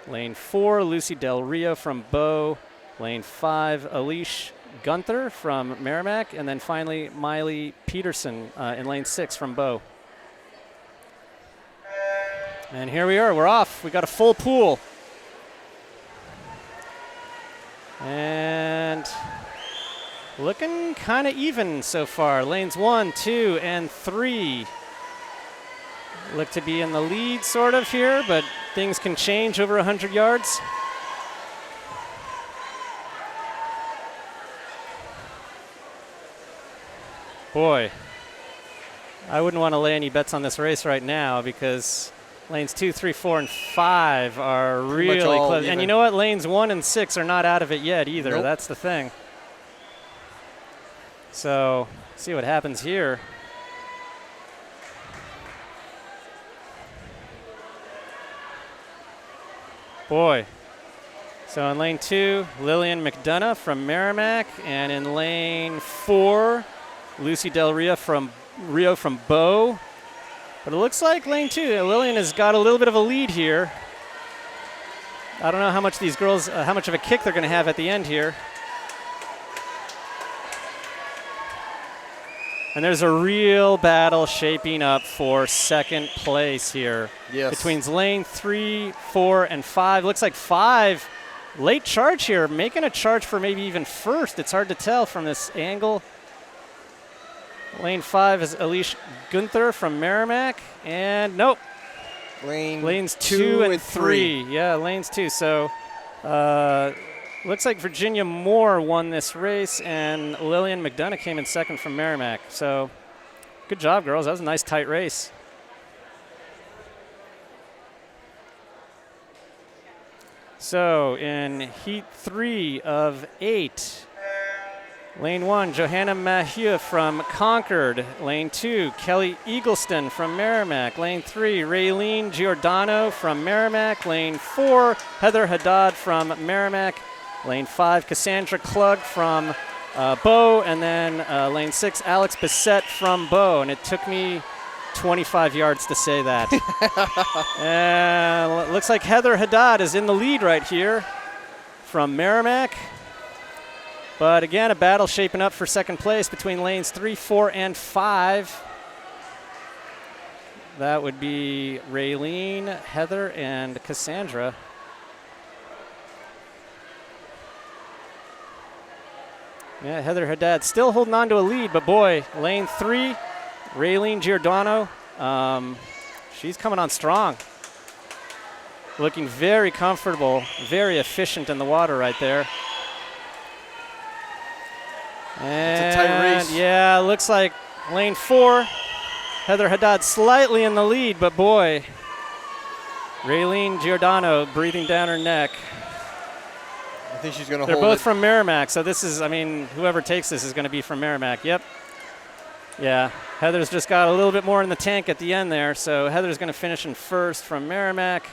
Lane 4, Lucy Del Rio from Bow. Lane 5, Alish Gunther from Merrimack. And then finally, Miley Peterson in lane 6 from Bow. And here we are. We're off. We got a full pool. And looking kind of even so far. Lanes 1, 2, and 3 look to be in the lead sort of here, but things can change over 100 yards. Boy, I wouldn't want to lay any bets on this race right now because lanes 2, 3, 4, and 5 are really close. Even. And you know what? Lanes 1 and 6 are not out of it yet either. Nope. That's the thing. So, see what happens here. Boy. So in lane 2, Lillian McDonough from Merrimack. And in lane 4, Lucy Del Rio from Bow. But it looks like lane 2, Lillian has got a little bit of a lead here. I don't know how much these girls, how much of a kick they're going to have at the end here. And there's a real battle shaping up for second place here. Yes. Between lane 3, 4, and 5. Looks like 5, late charge here, making a charge for maybe even first. It's hard to tell from this angle. Lane 5 is Alish Gunther from Merrimack. And nope. Lanes 2 and 3. Yeah, lanes 2. So looks like Virginia Moore won this race, and Lillian McDonough came in second from Merrimack. So good job, girls. That was a nice, tight race. So in heat 3 of 8, lane 1, Johanna Maheu from Concord. Lane 2, Kelly Eagleston from Merrimack. Lane 3, Raylene Giordano from Merrimack. Lane 4, Heather Haddad from Merrimack. Lane 5, Cassandra Klug from Bow. And then lane 6, Alex Bissett from Bow. And it took me 25 yards to say that. And looks like Heather Haddad is in the lead right here from Merrimack. But again, a battle shaping up for second place between lanes 3, 4, and 5. That would be Raylene, Heather, and Cassandra. Yeah, Heather Haddad still holding on to a lead, but boy, lane 3, Raylene Giordano, she's coming on strong. Looking very comfortable, very efficient in the water right there. And it's a tight race. Yeah, looks like lane 4, Heather Haddad slightly in the lead, but boy, Raylene Giordano breathing down her neck. I think she's going to hold They're both it. from Merrimack, so this is, I mean, whoever takes this is going to be from Merrimack. Yep. Yeah, Heather's just got a little bit more in the tank at the end there, so Heather's going to finish in first from Merrimack,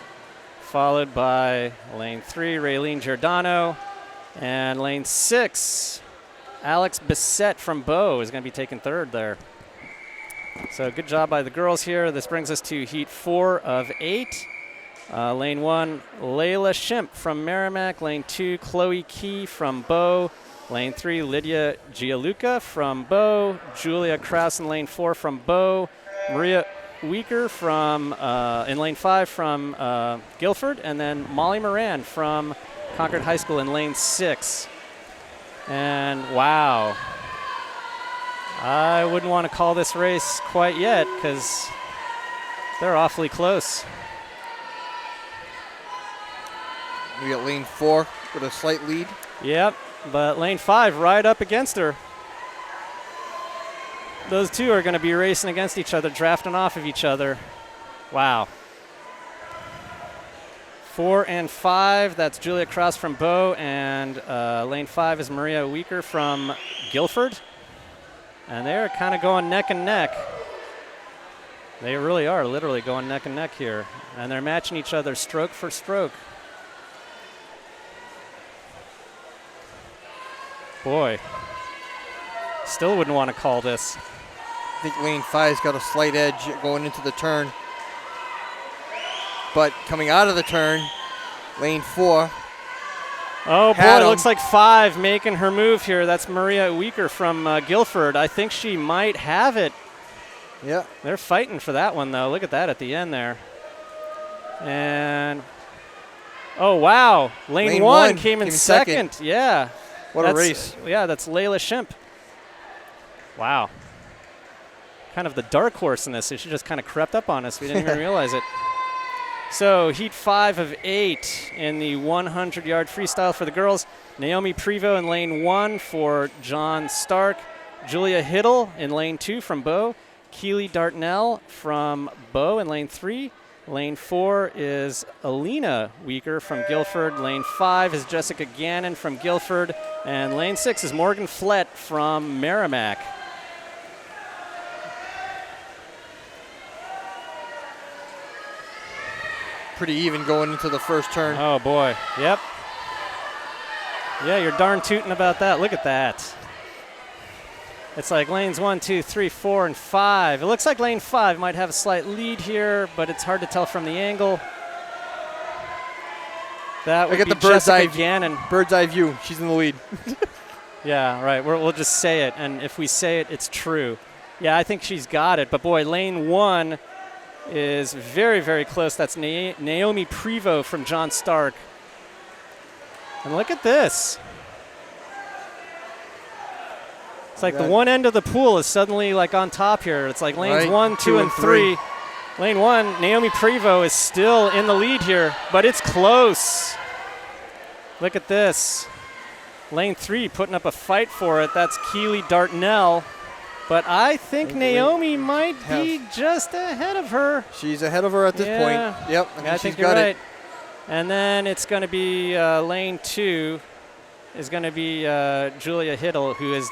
followed by lane 3, Raylene Giordano, and lane 6, Alex Bissett from Bow is going to be taking third there. So good job by the girls here. This brings us to heat 4 of 8. Lane 1, Layla Shimp from Merrimack. Lane 2, Chloe Key from Bow. Lane 3, Lydia Gianluca from Bow. Julia Kraus in lane 4 from Bow. Maria Weaker from in lane 5 from Guilford. And then Molly Moran from Concord High School in lane 6. And wow, I wouldn't want to call this race quite yet because they're awfully close. We got lane 4 with a slight lead. Yep, but lane 5 right up against her. Those two are going to be racing against each other, drafting off of each other. Wow. 4 and 5, that's Julia Kraus from Bow, and lane 5 is Maria Weaker from Guilford. And they're kind of going neck and neck. They really are literally going neck and neck here. And they're matching each other stroke for stroke. Boy, still wouldn't want to call this. I think lane 5's got a slight edge going into the turn. But coming out of the turn, lane 4. Oh, boy, it looks like 5 making her move here. That's Maria Weaker from Guilford. I think she might have it. Yeah. They're fighting for that one, though. Look at that at the end there. And, oh, wow. Lane 1 came in second. Yeah. What a race. Yeah, that's Layla Shimp. Wow. Kind of the dark horse in this. She just kind of crept up on us. We didn't even realize it. So heat 5 of 8 in the 100-yard freestyle for the girls. Naomi Prevost in lane 1 for John Stark. Julia Hiddle in lane 2 from Bow. Keely Dartnell from Bow in lane 3. Lane 4 is Alina Weaker from Guilford. Lane 5 is Jessica Gannon from Guilford. And lane 6 is Morgan Flett from Merrimack. Pretty even going into the first turn. Oh, boy. Yep. Yeah, you're darn tootin' about that. Look at that. It's like lanes 1, 2, 3, 4, and 5. It looks like lane 5 might have a slight lead here, but it's hard to tell from the angle. That would be Jessica Gannon. Bird's eye view. She's in the lead. Yeah, right. We'll just say it, and if we say it, it's true. Yeah, I think she's got it. But, boy, lane 1 is very, very close. That's Naomi Prevost from John Stark. And look at this. It's like the one end of the pool is suddenly like on top here. It's like lanes 1, 2, and 3. Lane 1, Naomi Prevost is still in the lead here, but it's close. Look at this. Lane 3 putting up a fight for it. That's Keely Dartnell. But I think Naomi might be just ahead of her. She's ahead of her at this point. Yep, I think you're right. And then it's going to be lane 2 is going to be Julia Hiddle, who is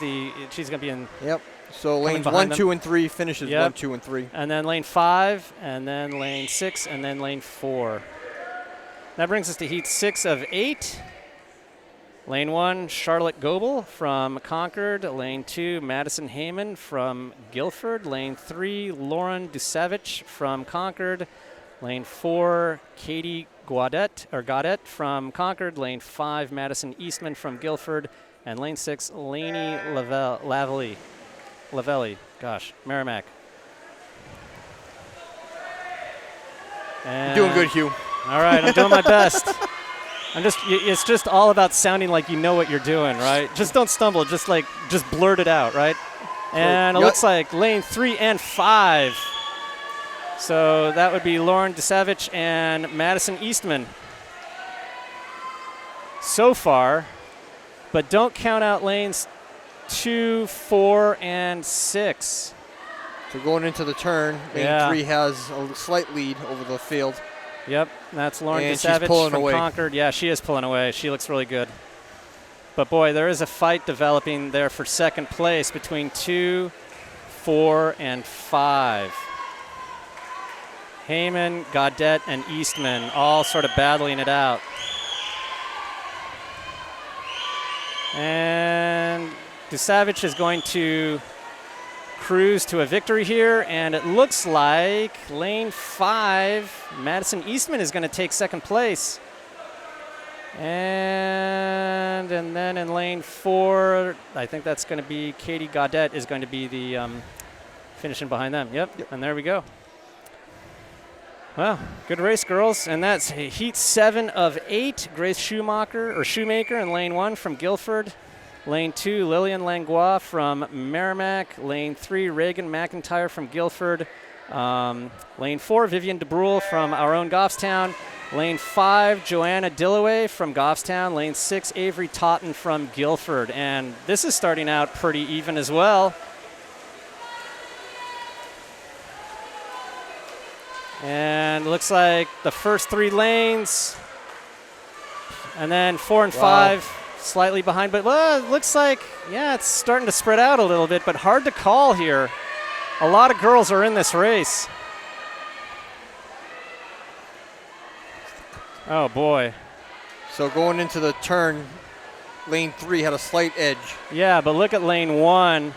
she's going to be in. Yep. So lanes 1, 2, and 3 finishes 1, 2, and 3. And then lane 5, and then lane 6, and then lane 4. That brings us to heat 6 of 8. Lane 1, Charlotte Goebel from Concord. Lane 2, Madison Heyman from Guilford. Lane 3, Lauren Dusevich from Concord. Lane 4, Katie Gaudet from Concord. Lane 5, Madison Eastman from Guilford. And Lane 6, Lainey Lavelli. Gosh, Merrimack. You're doing good, Hugh. All right, I'm doing my best. It's just all about sounding like you know what you're doing, right? Just don't stumble, just blurt it out, right? And it looks like lane 3 and 5. So that would be Lauren Dusevich and Madison Eastman so far. But don't count out lanes 2, 4, and 6. So going into the turn, lane 3 has a slight lead over the field. Yep, that's Lauren Dusevich from Concord. Yeah, she is pulling away. She looks really good. But, boy, there is a fight developing there for second place between 2, 4, and 5. Heyman, Gaudet, and Eastman all sort of battling it out. And Dusevich is going to cruise to a victory here, and it looks like lane 5, Madison Eastman is going to take second place. And then in lane 4, I think that's going to be Katie Gaudet is going to be the finishing behind them. Yep, and there we go. Well, good race, girls. And that's heat 7 of 8. Grace Shoemaker in lane 1 from Guilford. Lane 2, Lillian Langlois from Merrimack. Lane 3, Reagan McIntyre from Guilford. Lane 4, Vivian DeBrule from our own Goffstown. Lane 5, Joanna Dillaway from Goffstown. Lane 6, Avery Totten from Guilford. And this is starting out pretty even as well. And looks like the first 3 lanes. And then 4 and 5 slightly behind. But it looks like, it's starting to spread out a little bit, but hard to call here. A lot of girls are in this race. Oh, boy. So going into the turn, lane 3 had a slight edge. Yeah, but look at lane 1.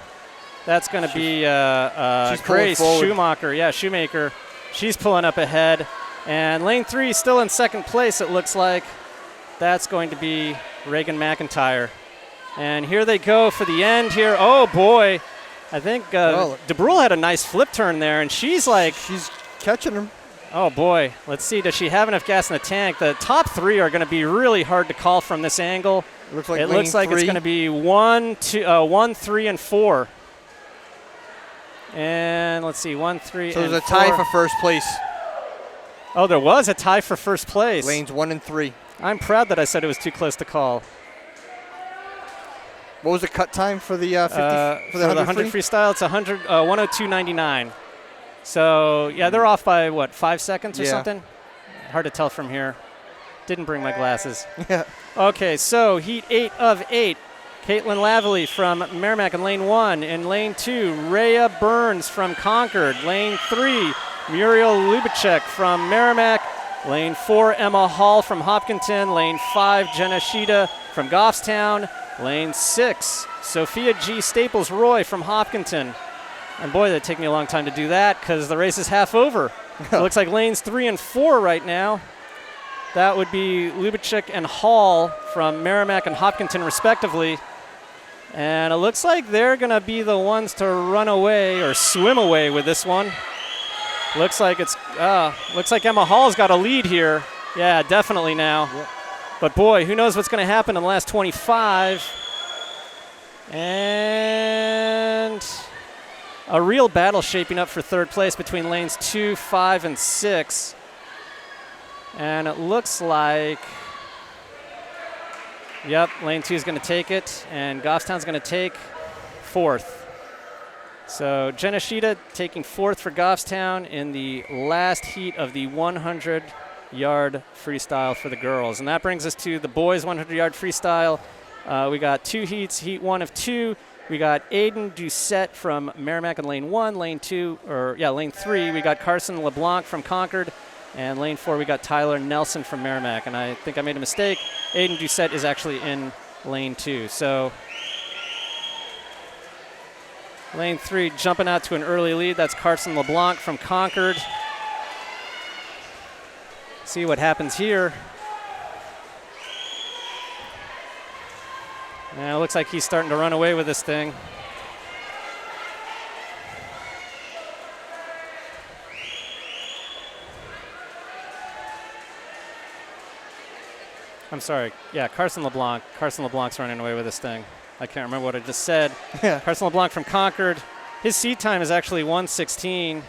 That's going to be Grace Shoemaker. She's pulling up ahead. And lane 3 is still in second place, it looks like. That's going to be Reagan McIntyre. And here they go for the end here. Oh, boy. I think DeBrule had a nice flip turn there, and she's catching him. Oh, boy. Let's see. Does she have enough gas in the tank? The top 3 are going to be really hard to call from this angle. It looks like it's going to be 1, 3, and 4. And let's see, 1, 3, and 4. So there's a tie for first place. Oh, there was a tie for first place. Lanes 1 and 3. I'm proud that I said it was too close to call. What was the cut time for the 50 for the 100 freestyle? It's 102.99. So they're off by 5 seconds or something. Hard to tell from here. Didn't bring my glasses. Yeah. Okay, so heat 8 of 8. Caitlin Laveley from Merrimack in lane 1. In lane 2, Rhea Burns from Concord. Lane 3, Muriel Lubacek from Merrimack. Lane 4, Emma Hall from Hopkinton. Lane 5, Jenna Shida from Goffstown. Lane 6, Sophia G. Staples-Roy from Hopkinton. And boy, that'd take me a long time to do that because the race is half over. It looks like lanes 3 and 4 right now. That would be Lubacek and Hall from Merrimack and Hopkinton respectively. And it looks like they're going to be the ones to run away or swim away with this one. Looks like Emma Hall's got a lead here. Yeah, definitely now. Yep. But boy, who knows what's going to happen in the last 25. And a real battle shaping up for third place between lanes 2, 5, and 6. And it looks like, lane 2 is going to take it, and Goffstown's going to take 4th. So Jenna Shida taking 4th for Goffstown in the last heat of the 100-yard freestyle for the girls. And that brings us to the boys' 100-yard freestyle. We got 2 heats, heat 1 of 2. We got Aiden Doucette from Merrimack in lane 1, lane 3, we got Carson LeBlanc from Concord. And lane 4, we got Tyler Nelson from Merrimack. And I think I made a mistake. Aiden Doucette is actually in lane 2. So lane 3 jumping out to an early lead. That's Carson LeBlanc from Concord. See what happens here. And it looks like he's starting to run away with this thing. I'm sorry. Yeah, Carson LeBlanc. Carson LeBlanc's running away with this thing. I can't remember what I just said. Yeah. Carson LeBlanc from Concord. His seat time is actually 1:16.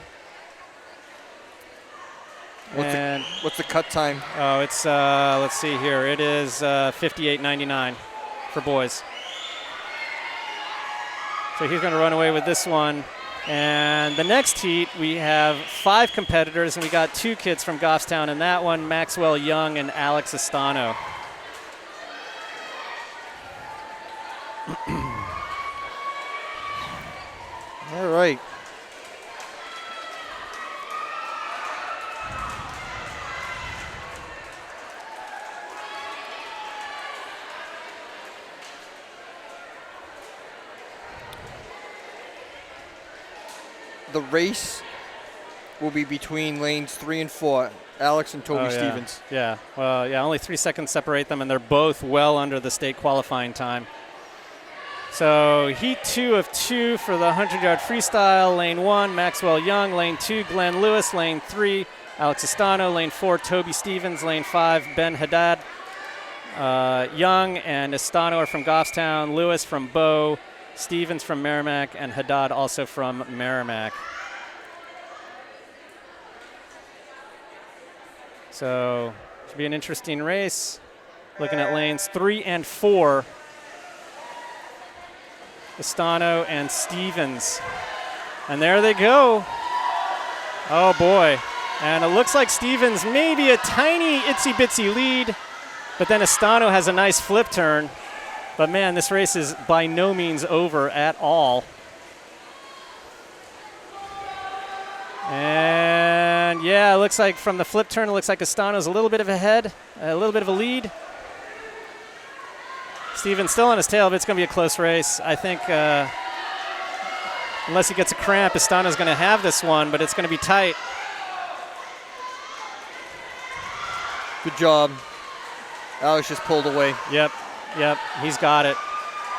What's the cut time? Oh, it's let's see here. It is 58.99 for boys. So he's going to run away with this one. And the next heat, we have 5 competitors, and we got 2 kids from Goffstown in that one, Maxwell Young and Alex Estano. All right. The race will be between lanes 3 and 4, Alex and Toby Stevens. Yeah, well, yeah, only 3 seconds separate them, and they're both well under the state qualifying time. So heat 2 of 2 for the 100-yard freestyle. Lane 1, Maxwell Young. Lane 2, Glenn Lewis. Lane 3, Alex Estano. Lane 4, Toby Stevens. Lane 5, Ben Haddad. Young and Estano are from Goffstown. Lewis from Bow. Stevens from Merrimack. And Haddad also from Merrimack. So should be an interesting race. Looking at lanes 3 and 4. Estano and Stevens. And there they go. Oh, boy. And it looks like Stevens maybe a tiny itsy-bitsy lead, but then Estano has a nice flip turn. But, man, this race is by no means over at all. And, yeah, it looks like from the flip turn, it looks like Estano's a little bit of ahead, a little bit of a lead. Stevens still on his tail, but it's going to be a close race. I think unless he gets a cramp, Estano's going to have this one, but it's going to be tight. Good job. Alex just pulled away. Yep, he's got it.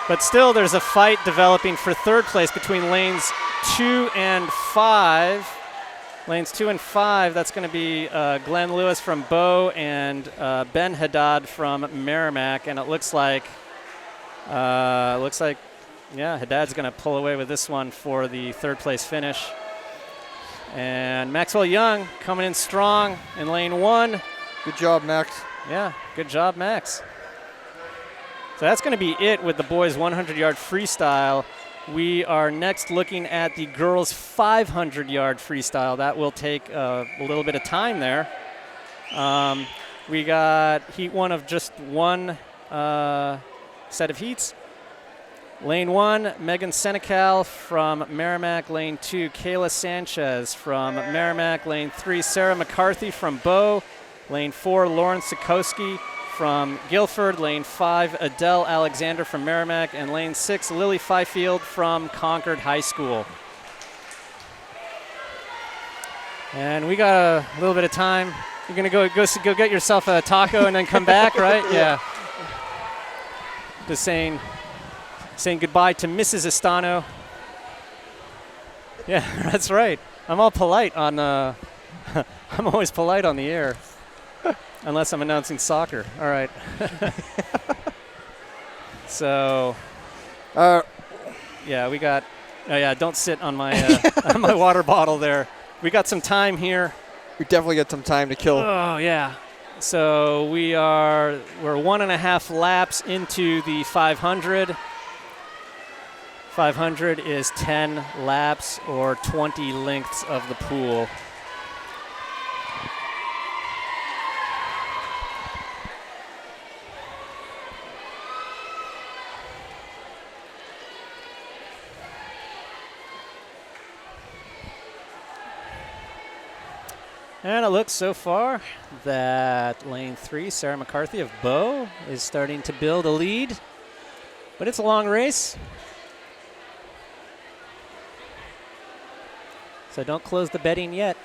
But still, there's a fight developing for third place between lanes 2 and 5. Lanes 2 and 5, that's going to be Glenn Lewis from Bow and Ben Haddad from Merrimack, and it looks like Haddad's going to pull away with this one for the third place finish. And Maxwell Young coming in strong in lane 1. Good job, Max. Yeah, good job, Max. So that's going to be it with the boys' 100-yard freestyle. We are next looking at the girls' 500-yard freestyle. That will take a little bit of time there. We got heat 1 of just one set of heats. Lane 1, Megan Senecal from Merrimack. Lane 2, Kayla Sanchez from Merrimack. Lane 3, Sarah McCarthy from Bow. Lane 4, Lauren Sikowski from Guilford. Lane 5, Adele Alexander from Merrimack. And lane 6, Lily Fifield from Concord High School. And we got a little bit of time. You're going to go get yourself a taco and then come back, right? Yeah. Just saying goodbye to Mrs. Estano. Yeah, that's right. I'm all polite on I'm always polite on the air. Unless I'm announcing soccer. All right. So, yeah, we got. Oh yeah, don't sit on my on my water bottle there. We got some time here. We definitely got some time to kill. Oh yeah. So we're 1.5 laps into the 500. 500 is 10 laps or 20 lengths of the pool. And it looks so far that lane 3, Sarah McCarthy of Bow, is starting to build a lead. But it's a long race. So don't close the betting yet.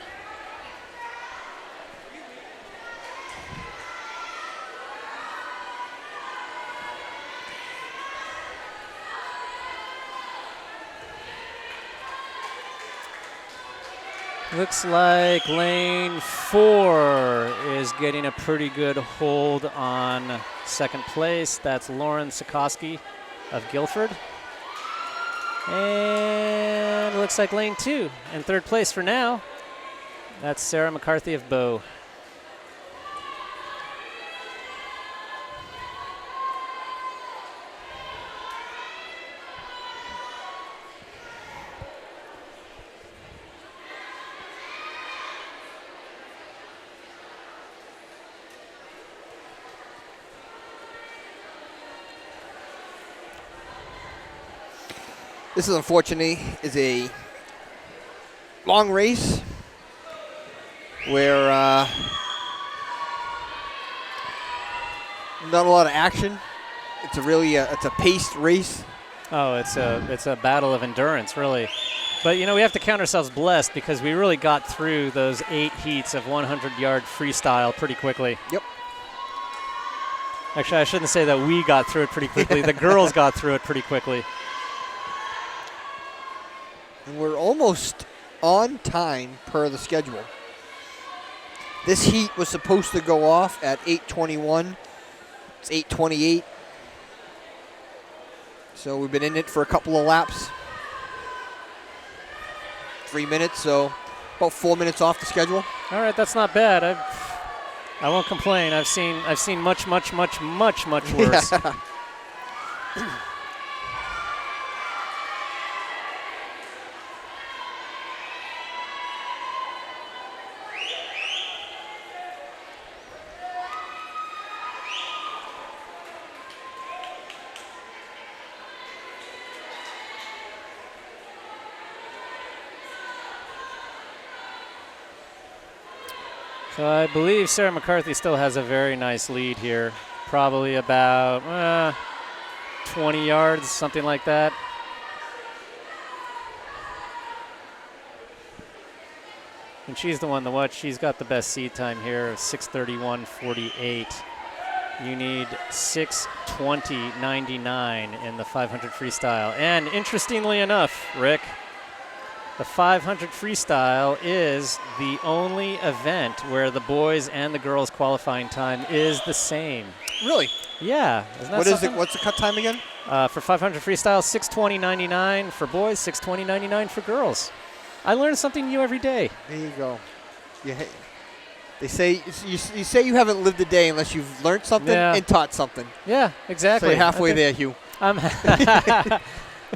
Looks like lane 4 is getting a pretty good hold on second place. That's Lauren Sikoski of Guilford. And looks like lane 2 in third place for now. That's Sarah McCarthy of Bow. This is unfortunately a long race where not a lot of action. It's a really it's a paced race. Oh, it's a battle of endurance, really. But you know, we have to count ourselves blessed because we really got through those 8 heats of 100-yard freestyle pretty quickly. Yep. Actually, I shouldn't say that we got through it pretty quickly. The girls got through it pretty quickly. And we're almost on time per the schedule. This heat was supposed to go off at 8:21. It's 8:28. So we've been in it for a couple of laps. 3 minutes, so about 4 minutes off the schedule. All right, that's not bad. I won't complain. I've seen much worse. Yeah. So I believe Sarah McCarthy still has a very nice lead here. Probably about 20 yards, something like that. And she's the one to watch. She's got the best seed time here of 6:31.48. You need 6:20.99 in the 500 freestyle. And interestingly enough, Rick, the 500 freestyle is the only event where the boys and the girls qualifying time is the same. Really? Yeah. Isn't that What is something? it? What's the cut time again? For 500 freestyle, 6:20.99 for boys, 6:20.99 for girls. I learn something new every day. There you go. They say you say you haven't lived a day unless you've learned something and taught something. Yeah, exactly. So you're halfway there, Hugh.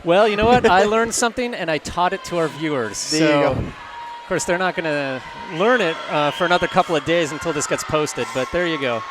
Well, you know what? I learned something, and I taught it to our viewers. There you go. Of course, they're not going to learn it for another couple of days until this gets posted, but there you go.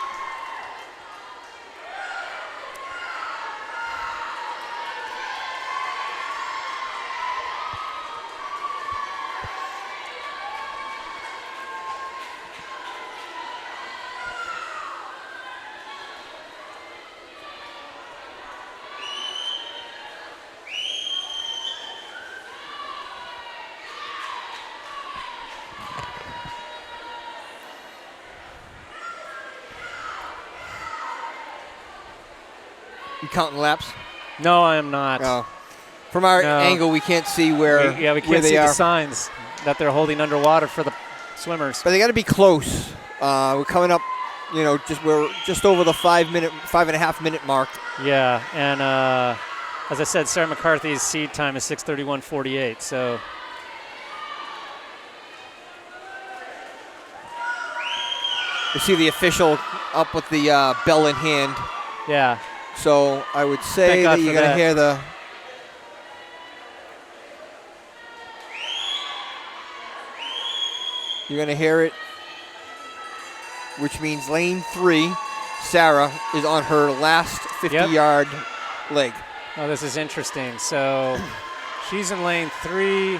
You counting laps? No, I am not. No. From our angle, we can't see where we can't where they see are. the signs that they're holding underwater for the swimmers. But they got to be close. We're coming up, we're just over the 5.5 minute mark. Yeah, and as I said, Sarah McCarthy's seed time is 6:31.48. So. You see the official up with the bell in hand. Yeah. So I would say that you're going to hear the. You're going to hear it, which means lane 3, Sarah, is on her last 50-yard leg. Oh, this is interesting. So she's in lane 3,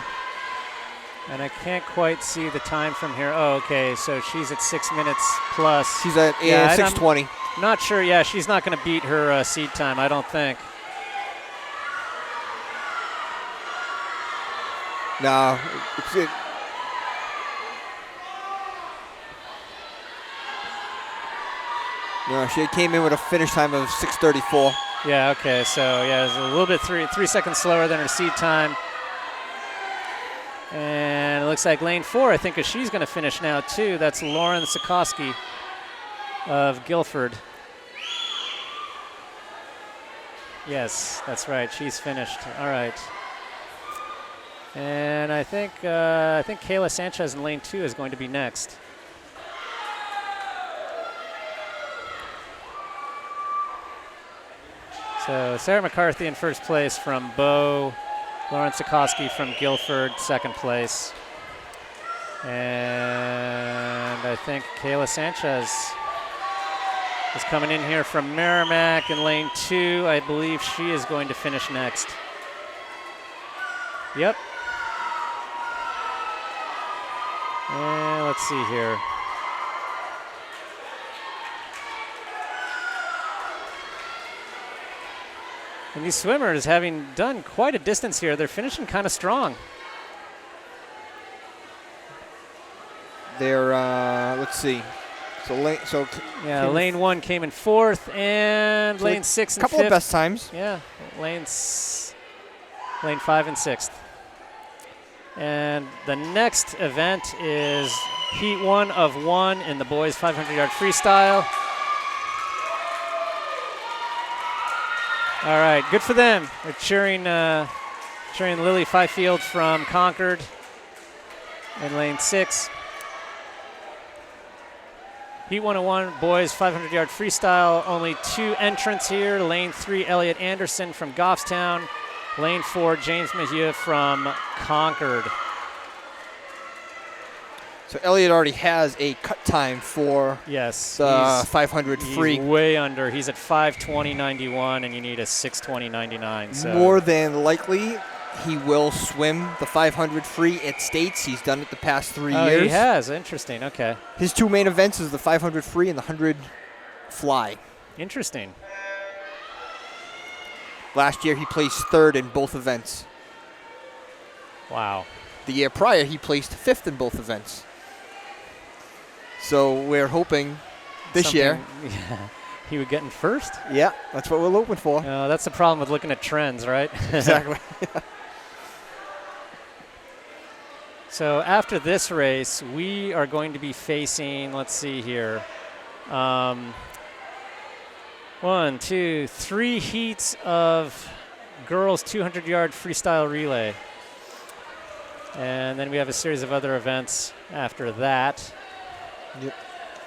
and I can't quite see the time from here. Oh, okay. So she's at 6 minutes plus. She's at 6:20. Not sure. Yeah, she's not going to beat her seed time, I don't think. No, no, she came in with a finish time of 6:34. Yeah, okay, so yeah, it's a little bit 3 seconds slower than her seed time. And it looks like lane 4, I think, she's going to finish now too. That's Lauren Sikorsky of Guilford. Yes, that's right, she's finished. All right. And I think Kayla Sanchez in lane 2 is going to be next. So Sarah McCarthy in first place from Bow. Lauren Sikorsky from Guilford, second place. And I think Kayla Sanchez is coming in here from Merrimack in lane 2. I believe she is going to finish next. Yep. And let's see here. And these swimmers, having done quite a distance here, they're finishing kind of strong. They're, let's see. Lane 1 came in 4th, and lane 6 and 5th. A couple of best times. Yeah, lane 5 and 6th. And the next event is heat 1 of 1 in the boys 500-yard freestyle. All right, good for them. They're cheering Lily Fifield from Concord in lane 6. Heat 101 boys 500-yard freestyle. Only 2 entrants here. Lane 3, Elliot Anderson from Goffstown. Lane 4, James Mahia from Concord. So Elliot already has a cut time for the 500 free. He's way under. He's at 5:20.91, and you need a 6:20.99. So more than likely, he will swim the 500 free at States. He's done it the past 3 years. He has. Interesting. Okay. His 2 main events is the 500 free and the 100 fly. Interesting. Last year, he placed 3rd in both events. Wow. The year prior, he placed 5th in both events. So we're hoping this year. Yeah, he would get in first? Yeah, that's what we're hoping for. That's the problem with looking at trends, right? Exactly. So after this race, we are going to be facing, let's see here, 1, 2, 3 heats of girls 200-yard freestyle relay. And then we have a series of other events after that. Yep.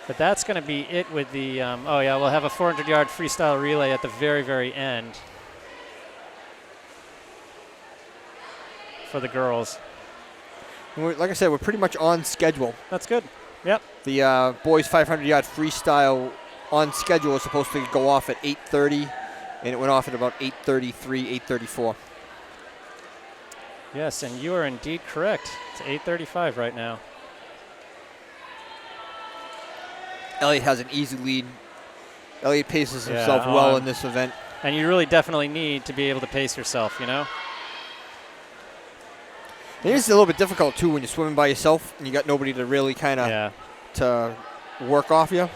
But that's going to be it with the, we'll have a 400-yard freestyle relay at the very, very end for the girls. Like I said, we're pretty much on schedule. That's good. Yep. The boys 500-yard freestyle on schedule was supposed to go off at 8:30, and it went off at about 8:33, 8:34. Yes, and you are indeed correct. It's 8:35 right now. Elliot has an easy lead. Elliot paces himself well in this event. And you really definitely need to be able to pace yourself, you know? It is a little bit difficult, too, when you're swimming by yourself and you got nobody to really kind of to work off of.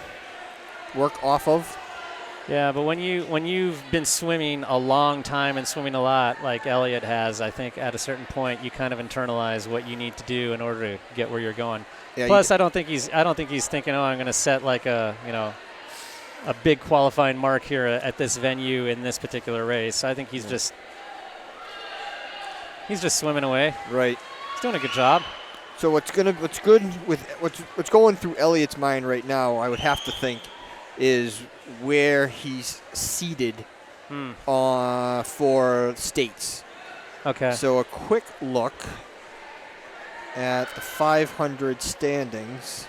Yeah, but when you've been swimming a long time and swimming a lot, like Elliot has, I think at a certain point you kind of internalize what you need to do in order to get where you're going. Yeah, plus, I don't think he's thinking, I'm going to set like a big qualifying mark here at this venue in this particular race. I think he's just swimming away. Right. He's doing a good job. So what's good with what's going through Elliot's mind right now, I would have to think, is where he's seated for States. Okay. So a quick look at the 500 standings.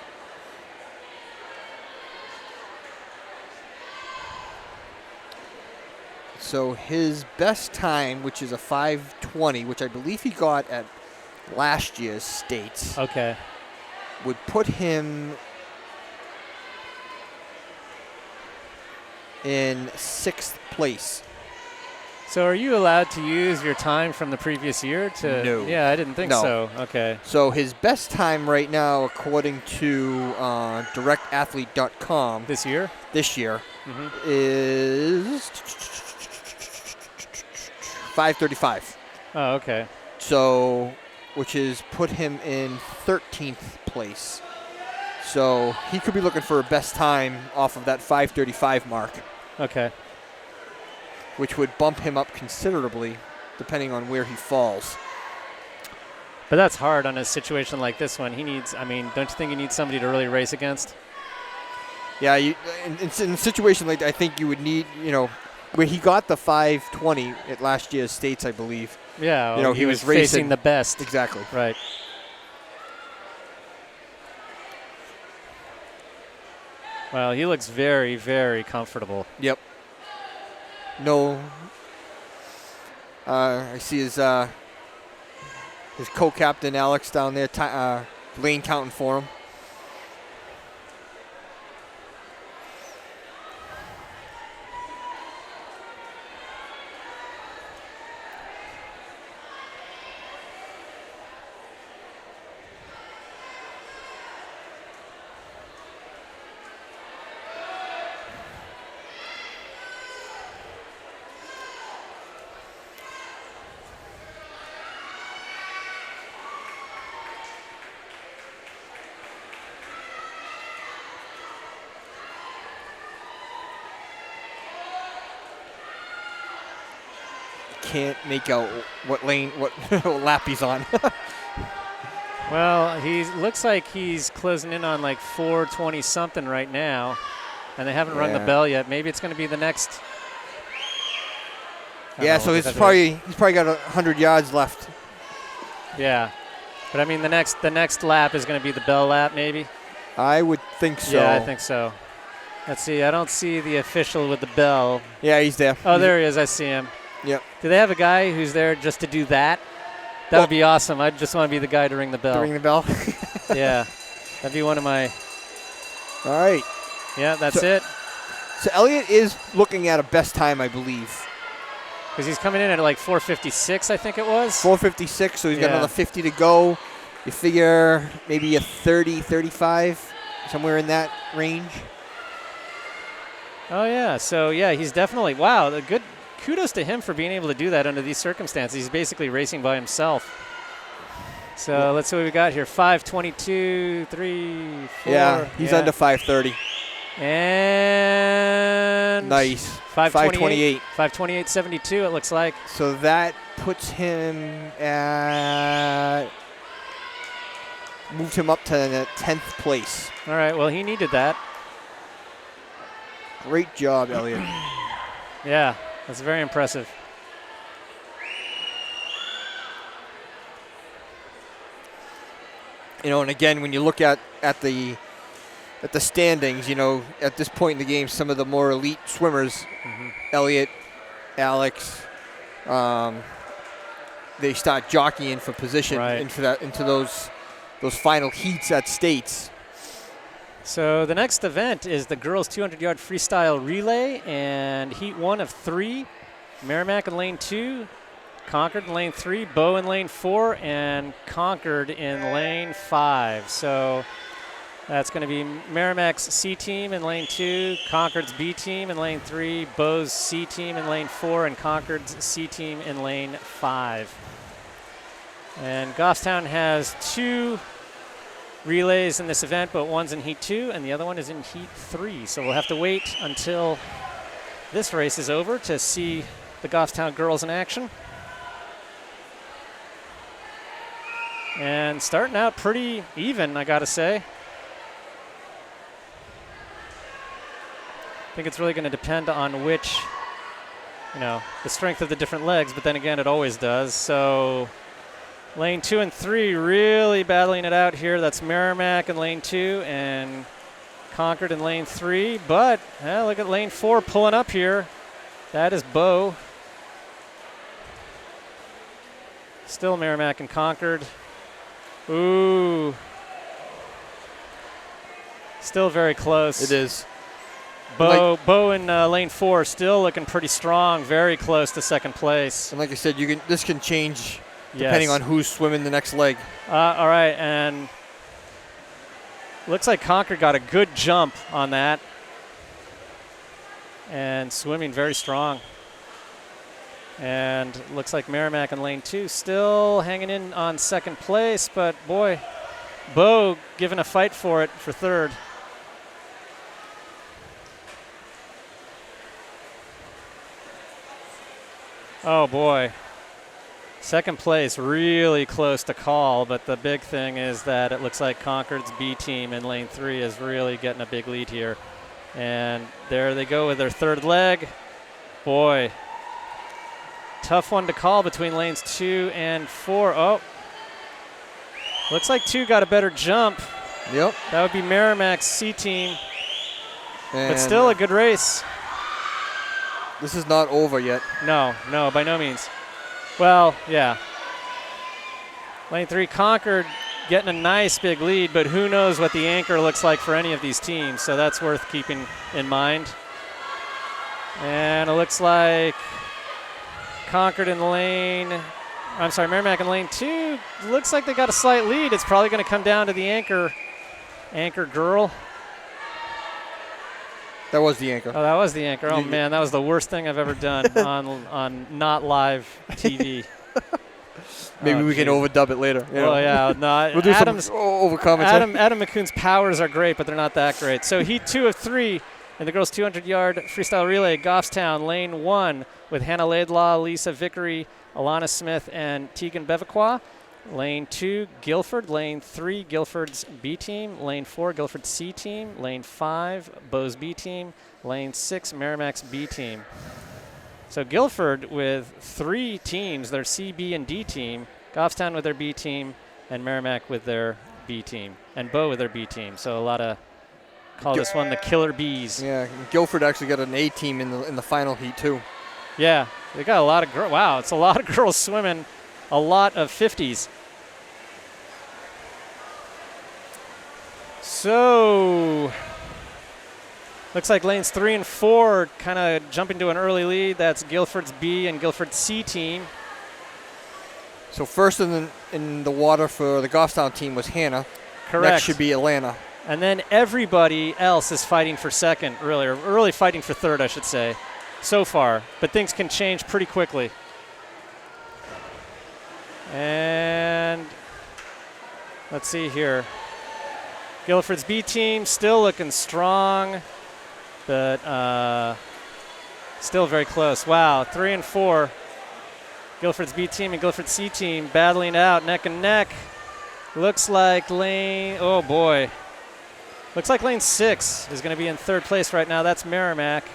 So his best time, which is a 5:20, which I believe he got at last year's States, would put him in 6th place. So are you allowed to use your time from the previous year to? No. Yeah, I didn't think No. so. Okay. So his best time right now, according to directathlete.com This year? this year, Mm-hmm. is 5:35. Oh, okay. So, which is put him in 13th place. So he could be looking for a best time off of that 5:35 mark, Okay. which would bump him up considerably, depending on where he falls. But that's hard on a situation like this one. He needs, I mean, don't you think he needs somebody to really race against? Yeah, in a situation like that, I think you would need, where he got the 5:20 at last year's States, I believe. Yeah, You know, he he was was racing- facing the best. Exactly. Right. Well, he looks very, very comfortable. Yep. No. I see his co-captain Alex down there, lane counting for him. Can't make out what lap he's on. Well, he looks like he's closing in on like 420 something right now, and they haven't rung the Yeah. bell yet. Maybe it's going to be the next. I Yeah, don't know, so is he's that probably got 100 yards left. yeah, but I mean the next lap is going to be the bell lap, maybe. I would think so. Yeah, I think so. Let's see. I don't see the official with the bell. Yeah, he's there. Oh, there he is. I see him. Yep. Do they have a guy who's there just to do that? That Well- would be awesome. I just want to be the guy to ring the bell. Ring the bell. Yeah, that'd be one of my. All right. Yeah, that's So- it. So Elliott is looking at a best time, I believe. Because he's coming in at like 4:56, I think it was. 4:56, so he's got Yeah. another 50 to go. You figure maybe a 30, 35, somewhere in that range. Oh yeah. So yeah, he's definitely the good. Kudos to him for being able to do that under these circumstances. He's basically racing by himself. So Yeah. let's see what we got here. 5:22, 3, 4. Yeah, he's under 5:30. And Nice. 5:28. 5:28.72. It looks like. So that puts him at, moved him up to the 10th place. All right. Well, he needed that. Great job, Elliott. Yeah, that's very impressive. And again, when you look at the standings, at this point in the game, some of the more elite swimmers, Elliott, Alex, they start jockeying for position Right. into those final heats at States. So the next event is the girls 200-yard freestyle relay, and heat 1 of 3. Merrimack in lane 2, Concord in lane 3, Bow in lane 4, and Concord in lane 5. So that's going to be Merrimack's C team in lane 2, Concord's B team in lane 3, Bow's C team in lane 4, and Concord's C team in lane 5. And Goffstown has 2 relays in this event, but one's in heat 2 and the other one is in heat 3. So we'll have to wait until this race is over to see the Goffstown girls in action. And starting out pretty even, I gotta say. I think it's really going to depend on which, the strength of the different legs, but then again, it always does. So lane 2 and 3 really battling it out here. That's Merrimack in lane 2 and Concord in lane 3. But look at lane 4 pulling up here. That is Bow. Still Merrimack and Concord. Ooh. Still very close. It is. Bo in lane 4 still looking pretty strong, very close to second place. And like I said, this can change depending on who's swimming the next leg. All right, and looks like Concord got a good jump on that. And swimming very strong. And looks like Merrimack in lane 2 still hanging in on second place, but boy, Bo giving a fight for it for third. Oh boy. Second place really close to call, but the big thing is that it looks like Concord's B team in lane 3 is really getting a big lead here. And there they go with their third leg. Boy, tough one to call between lanes 2 and 4. Oh, looks like 2 got a better jump. Yep. That would be Merrimack's C team, but still a good race. This is not over yet. No, by no means. Well, yeah. Lane 3, Concord getting a nice big lead, but who knows what the anchor looks like for any of these teams, so that's worth keeping in mind. And it looks like Concord in Merrimack in lane 2. Looks like they got a slight lead. It's probably going to come down to the anchor girl. That was the anchor. Oh, that was the anchor. Oh, man, that was the worst thing I've ever done on not live TV. Maybe we can overdub it later. Well, yeah. No, we'll do some over-commentary. Adam McCoon's powers are great, but they're not that great. So heat 2 of 3 in the girls' 200-yard freestyle relay, Goffstown, lane 1, with Hannah Laidlaw, Lisa Vickery, Alana Smith, and Tegan Bevacqua. Lane 2, Guilford. Lane 3, Guilford's B team. Lane 4, Guilford's C team. Lane 5, Bo's B team. Lane 6, Merrimack's B team. So Guilford with 3 teams, their C, B, and D team. Goffstown with their B team, and Merrimack with their B team, and Bo with their B team. So a lot of call this one the Killer Bees. Yeah, Guilford actually got an A team in the final heat too. Yeah, they got a lot of girls. Wow, it's a lot of girls swimming. A lot of 50s. So, looks like lanes 3 and 4 kind of jumping to an early lead. That's Guilford's B and Guilford's C team. So first in the water for the Goffstown team was Hannah. Correct. Next should be Atlanta. And then everybody else is fighting for second, really fighting for third, I should say, so far. But things can change pretty quickly. And let's see here. Guilford's B team still looking strong, but still very close. Wow, 3 and 4. Guilford's B team and Guilford's C team battling out neck and neck. Looks like lane 6 is going to be in third place right now. That's Merrimack.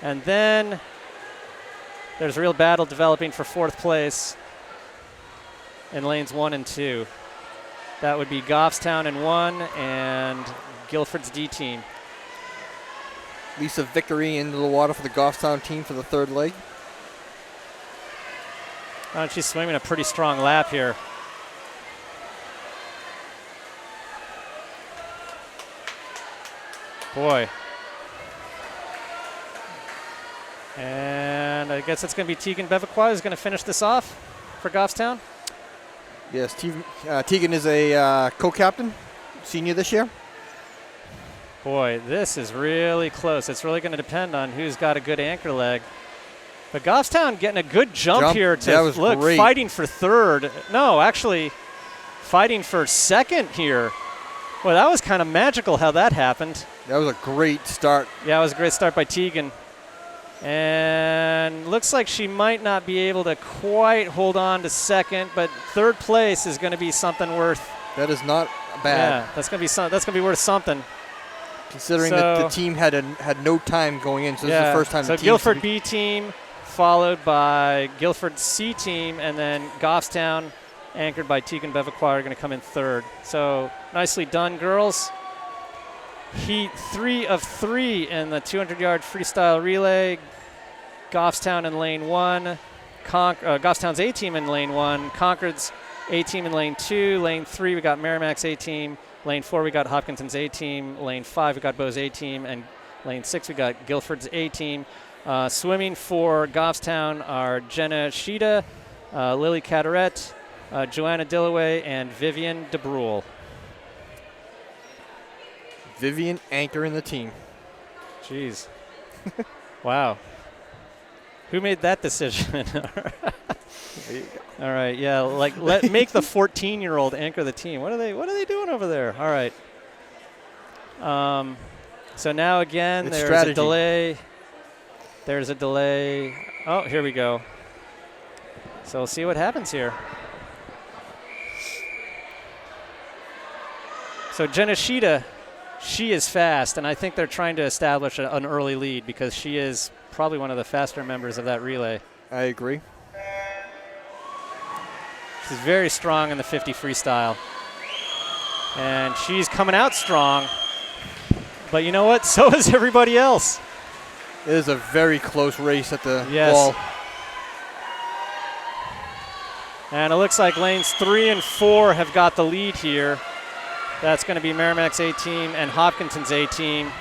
And then there's a real battle developing for fourth place in lanes 1 and 2. That would be Goffstown in 1 and Guilford's D team. Lisa Vickery into the water for the Goffstown team for the third leg. She's swimming a pretty strong lap here. Boy. And I guess it's going to be Tegan Bevacqua who's going to finish this off for Goffstown. Yes, Tegan is a co-captain, senior this year. Boy, this is really close. It's really going to depend on who's got a good anchor leg. But Goffstown getting a good jump here to look, great. Fighting for third. No, actually fighting for second here. Well, that was kind of magical how that happened. That was a great start. Yeah, it was a great start by Tegan. And looks like she might not be able to quite hold on to second, but third place is going to be something worth. That is not bad. Yeah, that's going to be worth something. Considering that the team had no time going in, so this is the first time. So Guilford B team, followed by Guilford C team, and then Goffstown, anchored by Tegan Bevacqua, are going to come in third. So nicely done, girls. Heat 3 of 3 in the 200-yard freestyle relay. Goffstown in lane 1. Goffstown's A team in lane 1. Concord's A team in lane 2. Lane 3, we got Merrimack's A team. Lane 4, we got Hopkinson's A team. Lane 5, we got Bo's A team. And Lane 6, we got Guilford's A-team. Swimming for Goffstown are Jenna Shida, Lily Caderet, Joanna Dillaway, and Vivian DeBrule. Vivian anchoring the team. Jeez. Wow. Who made that decision? There you go. All right, yeah, make the 14-year-old anchor the team. What are they doing over there? All right. So now again, It's there's strategy. a delay. There's a delay. Oh, here we go. So we'll see what happens here. So Jenna Shida, she is fast, and I think they're trying to establish an early lead because she is probably one of the faster members of that relay. I agree. She's very strong in the 50 freestyle. And she's coming out strong. But you know what? So is everybody else. It is a very close race at the Yes. wall. And it looks like lanes 3 and 4 have got the lead here. That's going to be Merrimack's A-team and Hopkinton's A-team.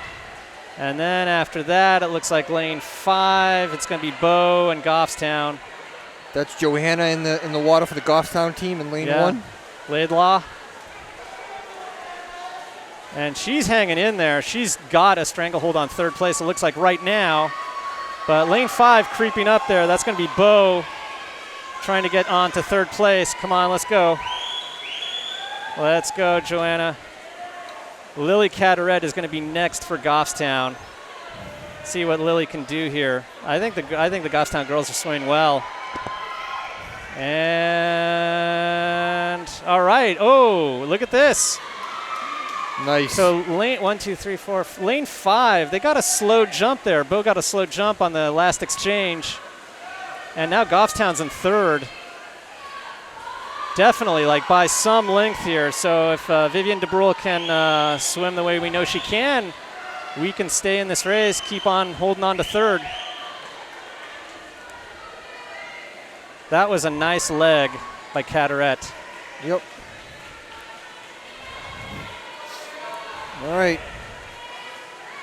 And then after that, it looks like lane 5, it's going to be Bow and Goffstown. That's Johanna in the water for the Goffstown team in lane 1. Laidlaw. And she's hanging in there. She's got a stranglehold on third place, it looks like right now. But lane 5 creeping up there. That's going to be Bow trying to get on to third place. Come on, let's go. Let's go, Joanna. Lily Caderet is going to be next for Goffstown. See what Lily can do here. I think the Goffstown girls are swimming well. And all right. Oh, look at this. Nice. So lane 1, 2, 3, 4, lane 5, they got a slow jump there. Bo got a slow jump on the last exchange. And now Goffstown's in third. Definitely, like by some length here. So if Vivian DeBrule can swim the way we know she can, we can stay in this race, keep on holding on to third. That was a nice leg by Caderet. Yep. All right.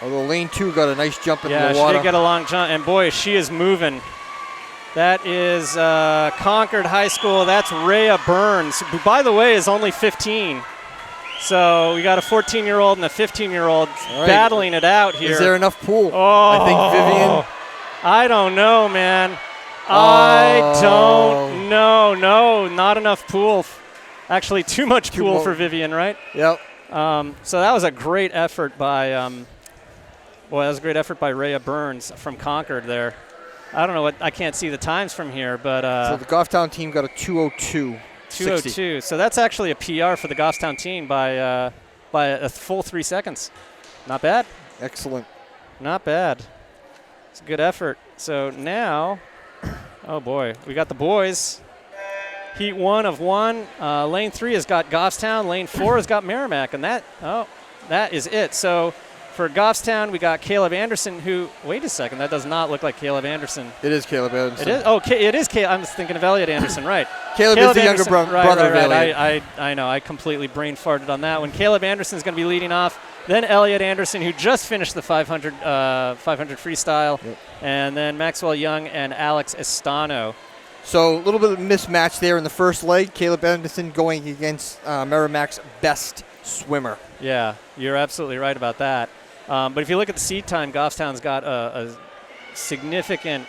Although lane 2 got a nice jump into Yeah, the she water. did get a long jump, and boy, she is moving. That is Concord High School. That's Rhea Burns, who, by the way, is only 15. So we got a 14-year-old and a 15-year-old right. battling it out here. Is there enough pool? Oh, I think Vivian. I don't know, man. Oh. I don't know. No, not enough pool. Actually, too much pool for Vivian, right? Yep. So that was a great effort by, that was a great effort by Rhea Burns from Concord there. I don't know I can't see the times from here, but So the Goffstown team got a 2:02. 2:02. So that's actually a PR for the Goffstown team by a full 3 seconds. Not bad. Excellent. Not bad. It's a good effort. So now, oh boy, we got the boys. Heat 1 of 1. Lane 3 has got Goffstown. Lane 4 has got Merrimack, and that is it. So for Goffstown, we got Caleb Anderson, who, wait a second, that does not look like Caleb Anderson. It is Caleb Anderson. It is? Oh, it is Caleb. I'm thinking of Elliot Anderson, right. Caleb is the younger Anderson, brother of Elliot. I know. I completely brain farted on that one. Caleb Anderson is going to be leading off. Then Elliot Anderson, who just finished the 500 freestyle. Yep. And then Maxwell Young and Alex Estano. So a little bit of mismatch there in the first leg. Caleb Anderson going against Merrimack's best swimmer. Yeah, you're absolutely right about that. But if you look at the seed time, Goffstown's got a significantly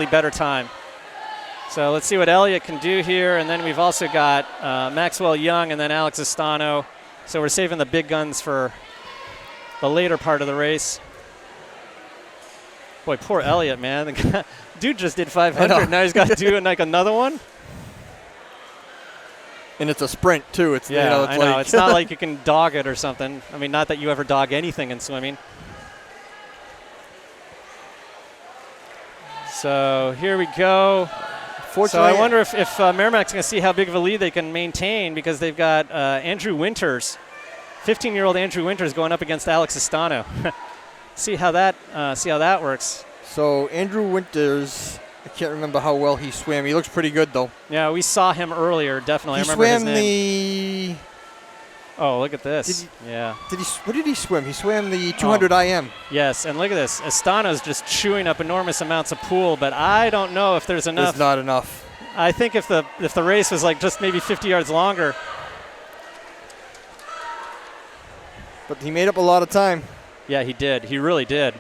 better time. So let's see what Elliot can do here. And then we've also got Maxwell Young and then Alex Estano. So we're saving the big guns for the later part of the race. Boy, poor Elliot, man. The guy, dude just did 500. Now he's got to do like another one. And it's a sprint, too. It's, Yeah, you know, it's I know. like It's not like you can dog it or something. I mean, not that you ever dog anything in swimming. So here we go. So I wonder if Merrimack's going to see how big of a lead they can maintain because they've got Andrew Winters, 15-year-old Andrew Winters going up against Alex Estano. see how that works. So Andrew Winters, I can't remember how well he swam. He looks pretty good, though. Yeah, we saw him earlier, definitely. He I remember his swam name. Oh, look at this. What did he swim? He swam the 200 IM. Yes, and look at this. Astana's just chewing up enormous amounts of pool, but I don't know if there's enough. There's not enough. I think if the race was like just maybe 50 yards longer. But he made up a lot of time. Yeah, he did. He really did.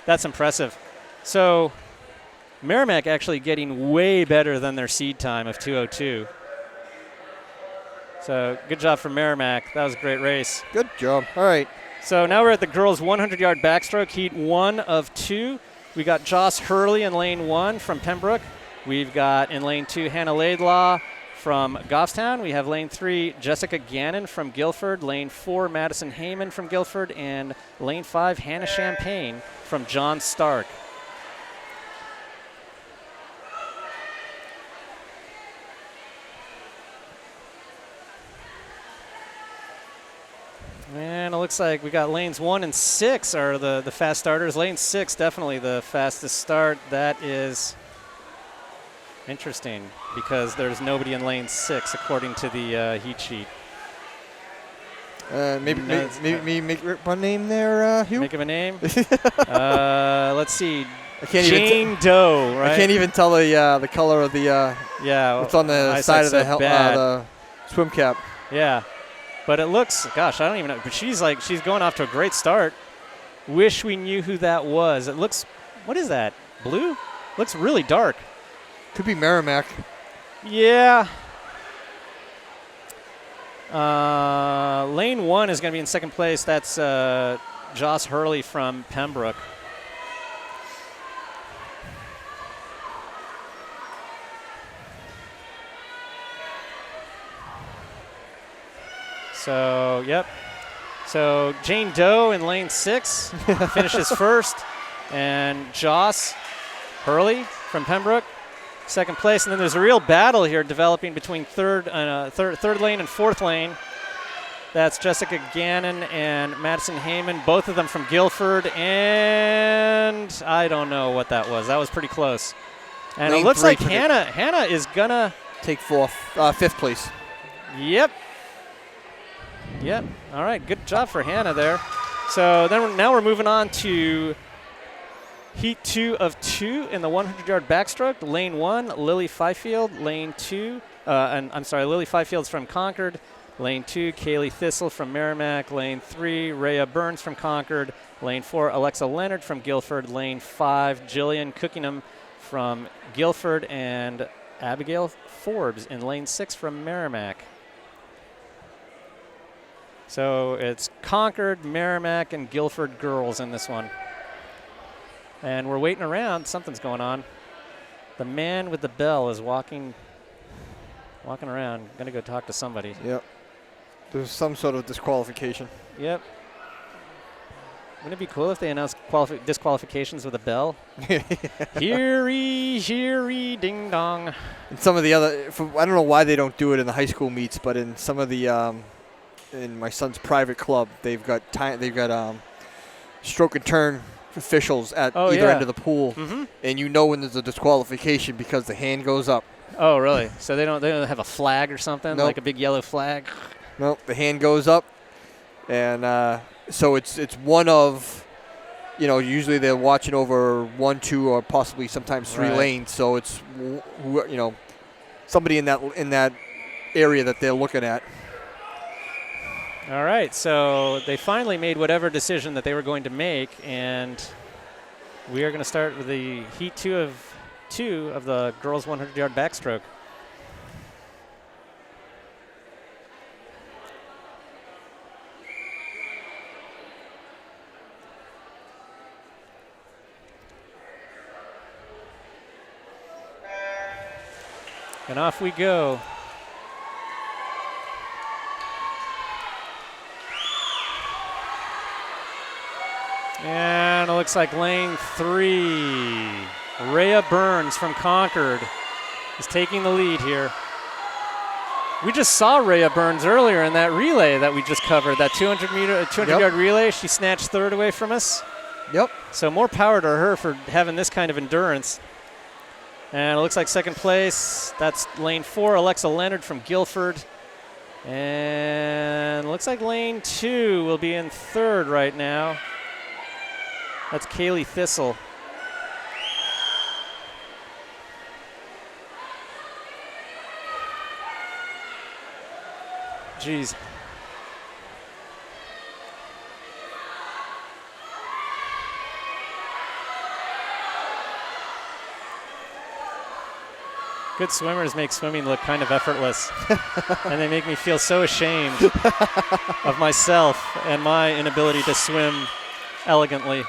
That's impressive. So Merrimack actually getting way better than their seed time of 2:02. So good job for Merrimack. That was a great race. Good job. All right. So now we're at the girls' 100-yard backstroke, heat 1 of 2. We got Joss Hurley in lane 1 from Pembroke. We've got in lane 2 Hannah Laidlaw from Goffstown. We have lane 3 Jessica Gannon from Guilford. Lane 4 Madison Heyman from Guilford. And lane 5 Hannah Champagne from John Stark. And it looks like we got lanes 1 and 6 are the fast starters. Lane 6 definitely the fastest start. That is interesting because there's nobody in lane 6 according to the heat sheet. Maybe make one name there, Hugh? Make him a name? Let's see. Jane Doe, Doe, right? I can't even tell the color of the what's on the side of the swim cap. Yeah. But it looks, gosh, I don't even know. But she's going off to a great start. Wish we knew who that was. It looks, what is that? Blue? Looks really dark. Could be Merrimack. Yeah. Lane 1 is going to be in second place. That's Joss Hurley from Pembroke. So, yep. So Jane Doe in lane 6 finishes first, and Joss Hurley from Pembroke second place. And then there's a real battle here developing between third lane and fourth lane. That's Jessica Gannon and Madison Heyman, both of them from Guilford. And I don't know what that was. That was pretty close. And lane it looks 3 like Hannah is gonna take fifth place. Yep. Yep. All right. Good job for Hannah there. So then now we're moving on to heat 2 of 2 in the 100-yard backstroke. Lane 1, Lily Fifield. Lane 2, Lily Fifield's from Concord. Lane 2, Kaylee Thistle from Merrimack. Lane 3, Rhea Burns from Concord. Lane 4, Alexa Leonard from Guilford. Lane 5, Jillian Cookingham from Guilford. And Abigail Forbes in lane 6 from Merrimack. So it's Concord, Merrimack, and Guilford girls in this one. And we're waiting around. Something's going on. The man with the bell is walking around. Going to go talk to somebody. Yep. There's some sort of disqualification. Yep. Wouldn't it be cool if they announced disqualifications with a bell? Heary, ding dong. And some of the other, I don't know why they don't do it in the high school meets, but in some of the in my son's private club, they've got stroke and turn officials at either end of the pool, and you know when there's a disqualification because the hand goes up. Oh, really? So they don't have a flag or something, like a big yellow flag? Nope, the hand goes up, and so it's one of, usually they're watching over 1, 2, or possibly sometimes 3 lanes. So it's somebody in that area that they're looking at. All right, so they finally made whatever decision that they were going to make, and we are going to start with the heat 2 of the girls' 100-yard backstroke. And off we go. And it looks like lane 3, Rhea Burns from Concord is taking the lead here. We just saw Rhea Burns earlier in that relay that we just covered, that 200-yard relay. She snatched third away from us. Yep. So more power to her for having this kind of endurance. And it looks like second place, that's lane 4, Alexa Leonard from Guilford. And looks like lane 2 will be in third right now. That's Kaylee Thistle. Jeez. Good swimmers make swimming look kind of effortless. And they make me feel so ashamed of myself and my inability to swim elegantly.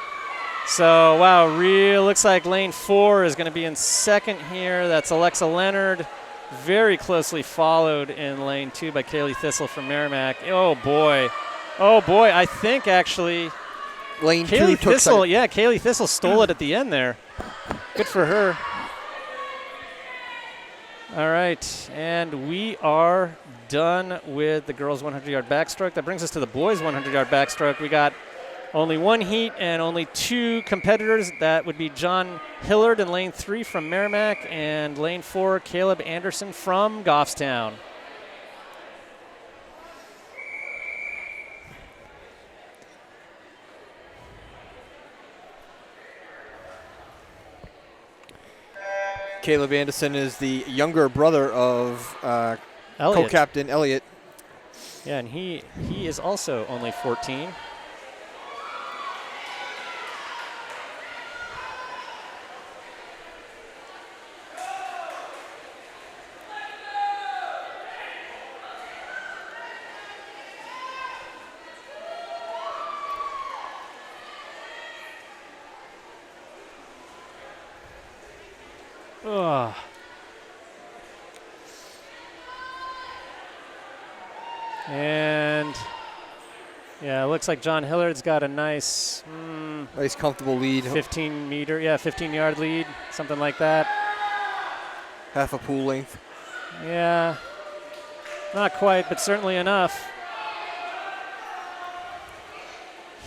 So, wow, looks like lane 4 is going to be in second here. That's Alexa Leonard. Very closely followed in lane 2 by Kaylee Thistle from Merrimack. Oh, boy. Oh, boy. I think, actually, Lane Kaylee 2 took Thistle, second. yeah, Kaylee Thistle stole it at the end there. Good for her. All right, and we are done with the girls' 100-yard backstroke. That brings us to the boys' 100-yard backstroke. We got only one heat and only 2 competitors. That would be John Hillard in lane 3 from Merrimack and lane 4, Caleb Anderson from Goffstown. Caleb Anderson is the younger brother of Elliot. co-captain Elliot. Yeah, and he is also only 14. Ugh. And yeah, it looks like John Hillard's got a nice Nice comfortable lead. 15-yard lead, something like that. Half a pool length. Yeah, not quite, but certainly enough.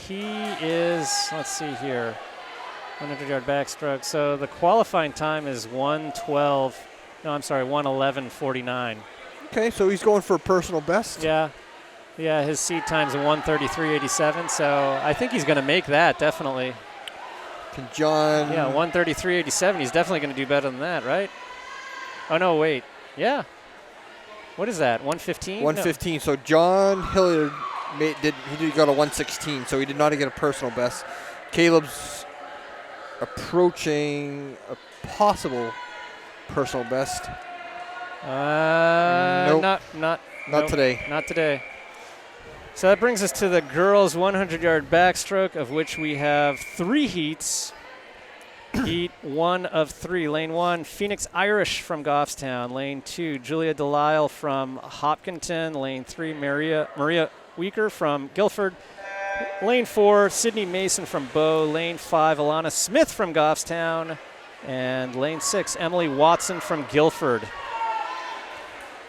He is, let's see here, 100-yard backstroke. So the qualifying time is 1:11:49. Okay, so he's going for a personal best. Yeah, his seed time's 1:33:87, so I think he's going to make that, definitely. Can John... Yeah, 1:33:87, he's definitely going to do better than that, right? Oh, no, wait. Yeah. What is that, 1:15? 1:15. So John Hilliard he got a 1:16, so he did not get a personal best. Caleb's approaching a possible personal best. Nope. Not today. Not today. So that brings us to the girls' 100-yard backstroke, of which we have 3 heats. Heat 1 of 3. Lane 1, Phoenix Irish from Goffstown. Lane 2, Julia Delisle from Hopkinton. Lane 3, Maria Weaker from Guilford. Lane 4, Sydney Mason from Bow. Lane 5, Alana Smith from Goffstown. And lane 6, Emily Watson from Guilford.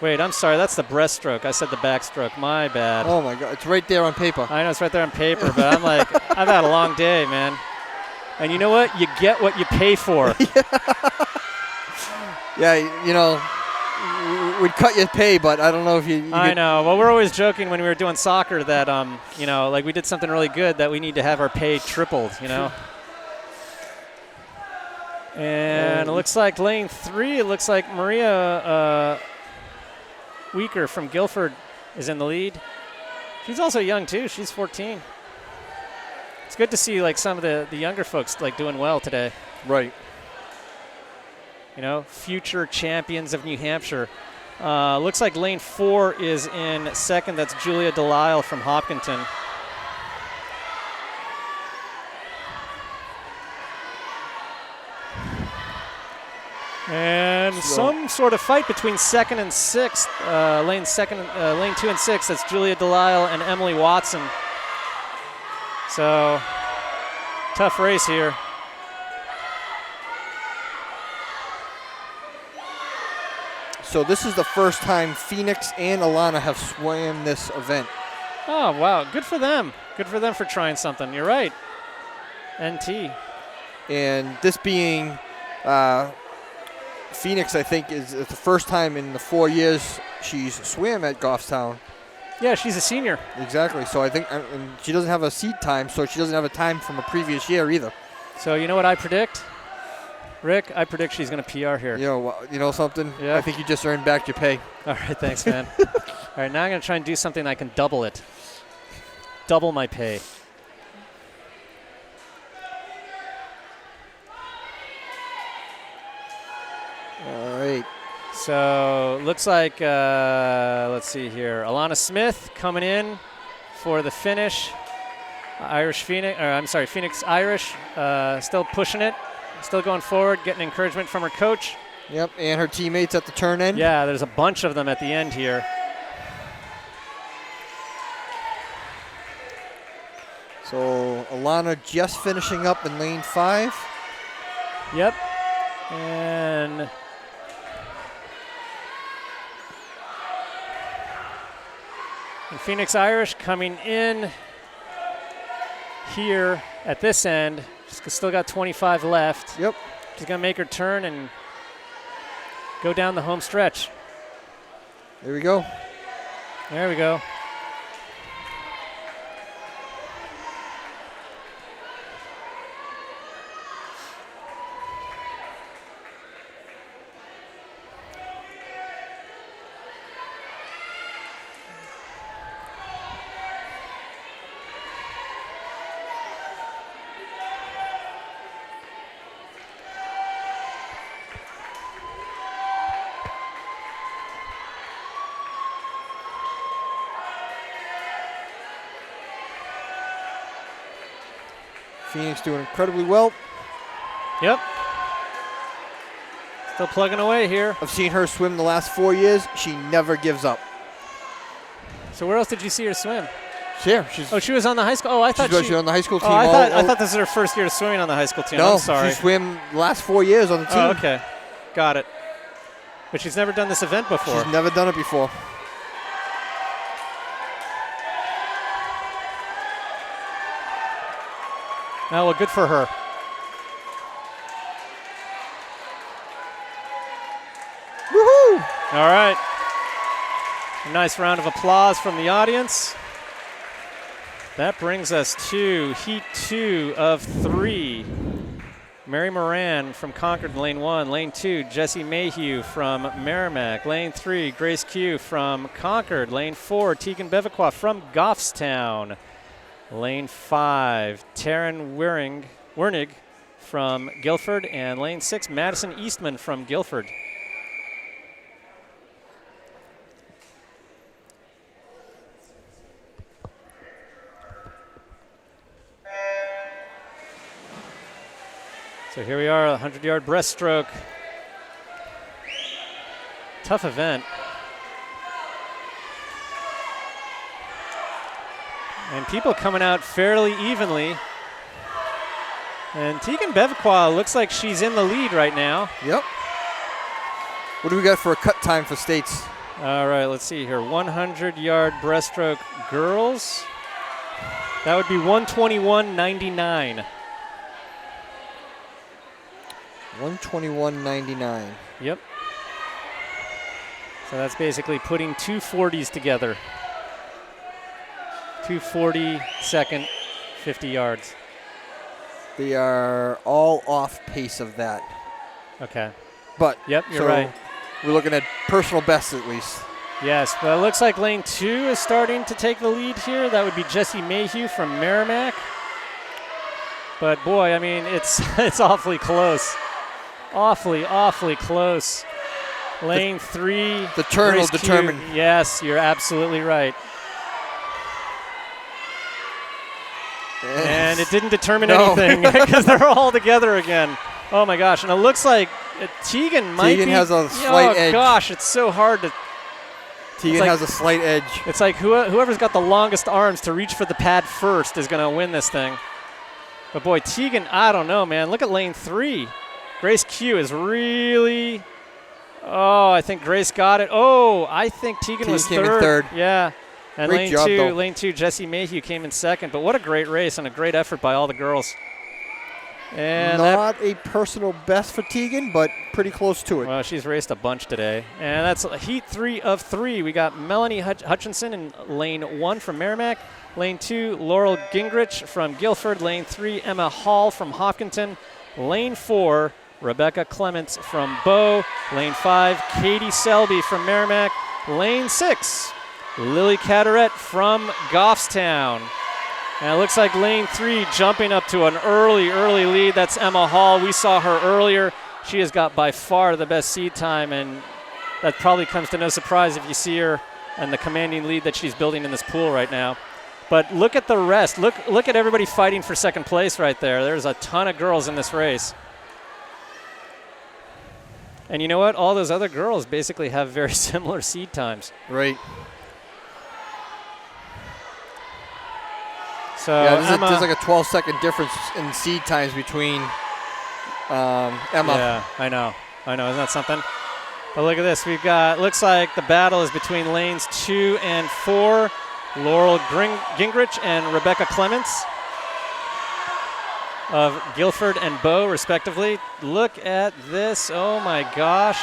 Wait, I'm sorry, that's the breaststroke. I said the backstroke. My bad. Oh, my God. It's right there on paper. I know it's right there on paper, but I'm like, I've had a long day, man. And you know what? You get what you pay for. Yeah, we'd cut your pay, but I don't know if you I know. Well, we're always joking when we were doing soccer that, like we did something really good that we need to have our pay tripled, And it looks like lane 3, it looks like Maria Weaker from Guilford is in the lead. She's also young, too. She's 14. It's good to see, like, some of the younger folks, like, doing well today. Right. Future champions of New Hampshire. Looks like lane 4 is in second. That's Julia Delisle from Hopkinton. And some sort of fight between second and sixth. Lane 2 and 6. That's Julia Delisle and Emily Watson. So, tough race here. So this is the first time Phoenix and Alana have swam this event. Oh, wow. Good for them. Good for them for trying something. You're right. NT. And this being Phoenix, I think, is the first time in the 4 years she's swam at Goffstown. Yeah, she's a senior. Exactly. So I think and she doesn't have a seed time, so she doesn't have a time from a previous year either. So you know what I predict? Rick, I predict she's going to PR here. You know something? Yeah. I think you just earned back your pay. All right, thanks, man. All right, now I'm going to try and do something I can double it. Double my pay. All right. So looks like, let's see here. Alana Smith coming in for the finish. Phoenix Irish, still pushing it, still going forward, getting encouragement from her coach. Yep, and her teammates at the turn end. Yeah, there's a bunch of them at the end here. So Alana just finishing up in lane 5. Yep. And Phoenix Irish coming in here at this end. She's still got 25 left. Yep. She's going to make her turn and go down the home stretch. There we go. There we go. Phoenix doing incredibly well. Yep. Still plugging away here. I've seen her swim the last 4 years. She never gives up. So where else did you see her swim? Yeah, She was on the high school. Oh, I thought she was on the high school team. Oh, I thought this was her first year swimming on the high school team. No, I'm sorry. she swam the last 4 years on the team. Oh, okay. Got it. But she's never done this event before. She's never done it before. Oh, well, good for her. Woohoo! All right. A nice round of applause from the audience. That brings us to Heat 2 of 3. Mary Moran from Concord, lane 1. Lane 2, Jessie Mayhew from Merrimack. Lane 3, Grace Q from Concord. Lane 4, Tegan Beviqua from Goffstown. Lane 5, Taryn Wernig from Guilford. And lane 6, Madison Eastman from Guilford. So here we are, a 100-yard breaststroke. Tough event. And people coming out fairly evenly. And Tegan Beviqua looks like she's in the lead right now. Yep. What do we got for a cut time for states? All right, let's see here. 100-yard breaststroke girls. That would be 121.99. 121.99. Yep. So that's basically putting two 40s together. 240 second, 50 yards. They are all off pace of that. Okay. But yep, you're right. We're looking at personal bests at least. Yes, but it looks like lane 2 is starting to take the lead here. That would be Jessie Mayhew from Merrimack. But boy, I mean, it's awfully close. Awfully close. Lane 3. The turn will Grace determine. Q. Yes, you're absolutely right. And it didn't determine anything because they're all together again. Oh my gosh! And it looks like Tegan might Tegan has a slight edge. Oh gosh, it's so hard to. Tegan has a slight edge. It's like whoever's got the longest arms to reach for the pad first is going to win this thing. But boy, Tegan, I don't know, man. Look at lane 3. Grace Q is really. Oh, I think Grace got it. Oh, I think Tegan was came in third. Yeah. And great job, though. lane 2, Jessie Mayhew came in second. But what a great race and a great effort by all the girls. And not a personal best for Tegan, but pretty close to it. Well, she's raced a bunch today. And that's heat 3 of 3. We got Melanie Hutchinson in lane 1 from Merrimack. Lane 2, Laurel Gingrich from Guilford. Lane 3, Emma Hall from Hopkinton. Lane 4, Rebecca Clements from Bow. Lane 5, Katie Selby from Merrimack. Lane 6, Lily Caderet from Goffstown. And it looks like lane 3 jumping up to an early lead. That's Emma Hall. We saw her earlier. She has got by far the best seed time, and that probably comes to no surprise if you see her and the commanding lead that she's building in this pool right now. But look at the rest. Look at everybody fighting for second place right there. There's a ton of girls in this race. And you know what? All those other girls basically have very similar seed times. Right. So yeah, there's like a 12-second difference in seed times between Emma. Yeah, I know. Isn't that something? But look at this. We've got, looks like the battle is between lanes 2 and 4. Laurel Gingrich and Rebecca Clements of Guilford and Bow, respectively. Look at this. Oh, my gosh.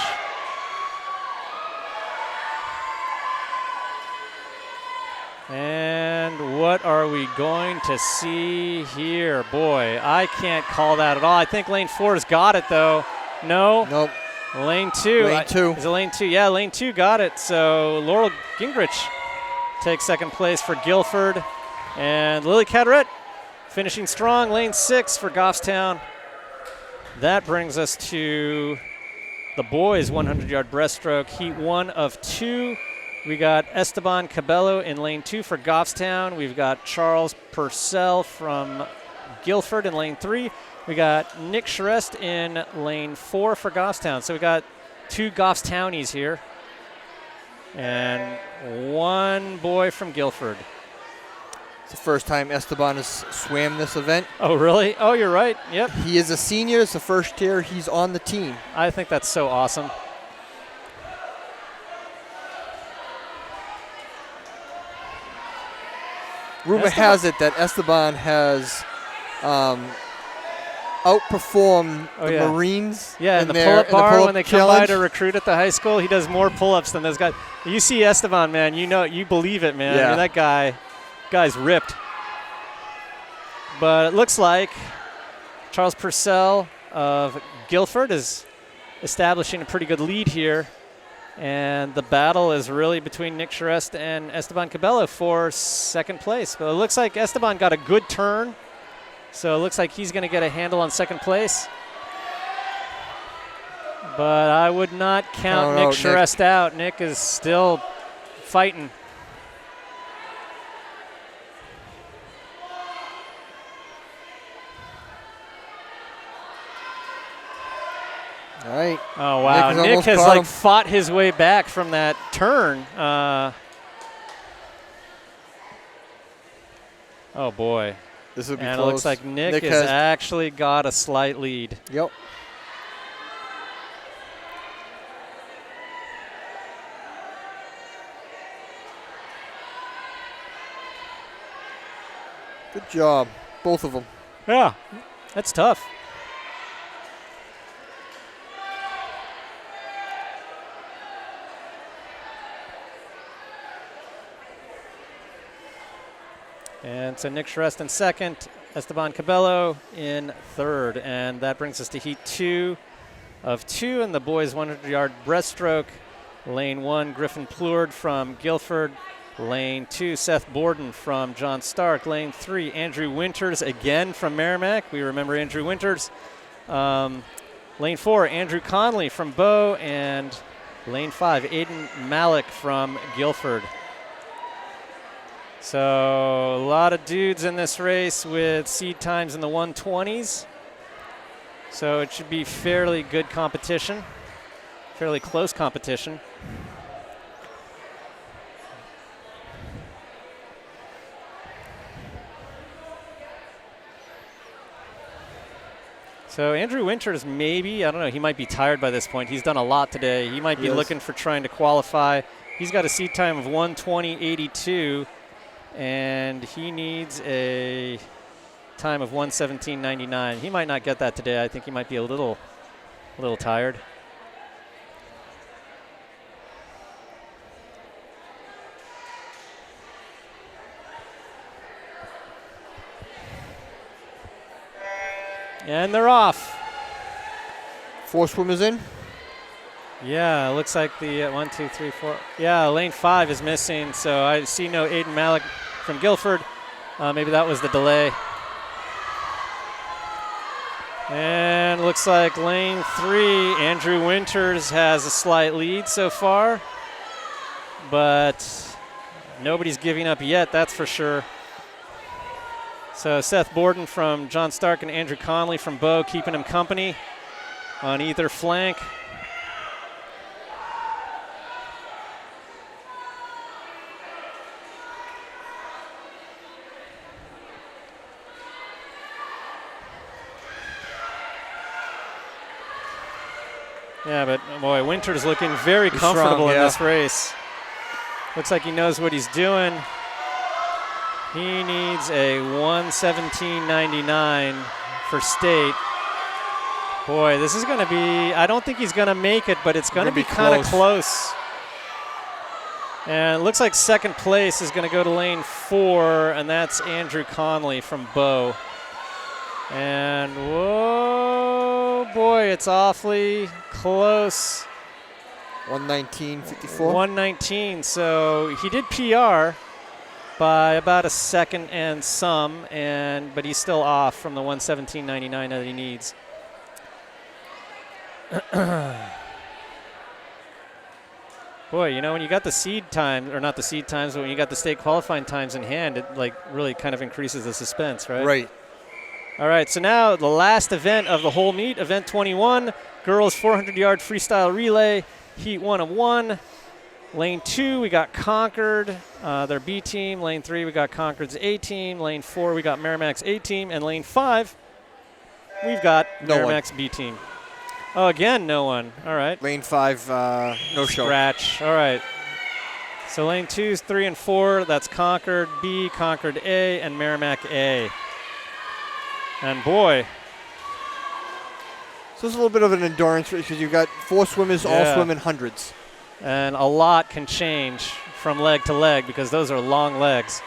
And what are we going to see here? Boy, I can't call that at all. I think lane 4's got it, though. No? Nope. Lane 2. Lane 2. Is it lane 2? Yeah, lane 2 got it. So Laurel Gingrich takes second place for Guilford. And Lily Caderet finishing strong, lane 6 for Goffstown. That brings us to the boys' 100-yard breaststroke, heat 1 of 2. We got Esteban Cabello in lane 2 for Goffstown. We've got Charles Purcell from Guilford in lane 3. We got Nick Charest in lane 4 for Goffstown. So we got 2 Goffstownies here. And 1 boy from Guilford. It's the first time Esteban has swam this event. Oh, really? Oh, you're right. Yep. He is a senior. It's the first year he's on the team. I think that's so awesome. Rumor has it that Esteban has outperformed the Marines. Yeah, in the pull-up bar when they come by to recruit at the high school, he does more pull-ups than those guys. You see Esteban, man, you believe it, man. Yeah. I mean, that guy's ripped. But it looks like Charles Purcell of Guilford is establishing a pretty good lead here. And the battle is really between Nick Charest and Esteban Cabello for second place. But it looks like Esteban got a good turn. So it looks like he's going to get a handle on second place. But I would not count Nick Charest out. Nick is still fighting. All right. Oh, wow. Nick has fought his way back from that turn. Oh, boy. This would be and close. It looks like Nick has actually got a slight lead. Yep. Good job, both of them. Yeah, that's tough. And so Nick Charest in second, Esteban Cabello in third. And that brings us to heat 2 of 2 in the boys' 100-yard breaststroke. Lane 1, Griffin Pleward from Guilford. Lane 2, Seth Borden from John Stark. Lane 3, Andrew Winters again from Merrimack. We remember Andrew Winters. Lane 4, Andrew Conley from Bow. And lane 5, Aiden Malik from Guilford. So a lot of dudes in this race with seed times in the 120s. So it should be fairly good competition, fairly close competition. So Andrew Winters maybe, I don't know, he might be tired by this point. He's done a lot today. He might be looking for trying to qualify. He's got a seed time of 1:20.82. And he needs a time of 1:17.99. He might not get that today. I think he might be a little tired. And they're off. 4 swimmers in. Yeah, it looks like the 1, 2, 3, 4. Yeah, lane 5 is missing, so I see no Aiden Malik from Guilford. Maybe that was the delay. And looks like lane 3, Andrew Winters has a slight lead so far, but nobody's giving up yet, that's for sure. So Seth Borden from John Stark and Andrew Conley from Bow keeping him company on either flank. Yeah, but boy, Winters looking very comfortable in this race. Looks like he knows what he's doing. He needs a 1:17.99 for state. Boy, this is going to be, I don't think he's going to make it, but it's going to be kind of close. And it looks like second place is going to go to lane 4, and that's Andrew Conley from Bow. And whoa, boy, it's awfully close. 1:19.54. 1:19, so he did PR by about a second and some, but he's still off from the 1:17.99 that he needs. Boy, you know, when you got the seed time, or not the seed times, but when you got the state qualifying times in hand, it like really kind of increases the suspense, right? Right. All right, so now the last event of the whole meet, event 21, girls 400-yard freestyle relay, heat 1 of 1. Lane 2, we got Concord, their B team. Lane 3, we got Concord's A team. Lane 4, we got Merrimack's A team. And lane 5, we've got Merrimack's B team. Oh, again, no one. All right. Lane 5, no show. Scratch. All right. So lane 2, 3, and 4, that's Concord B, Concord A, and Merrimack A. And boy. So it's a little bit of an endurance race because you've got 4 swimmers all swimming hundreds. And a lot can change from leg to leg because those are long legs.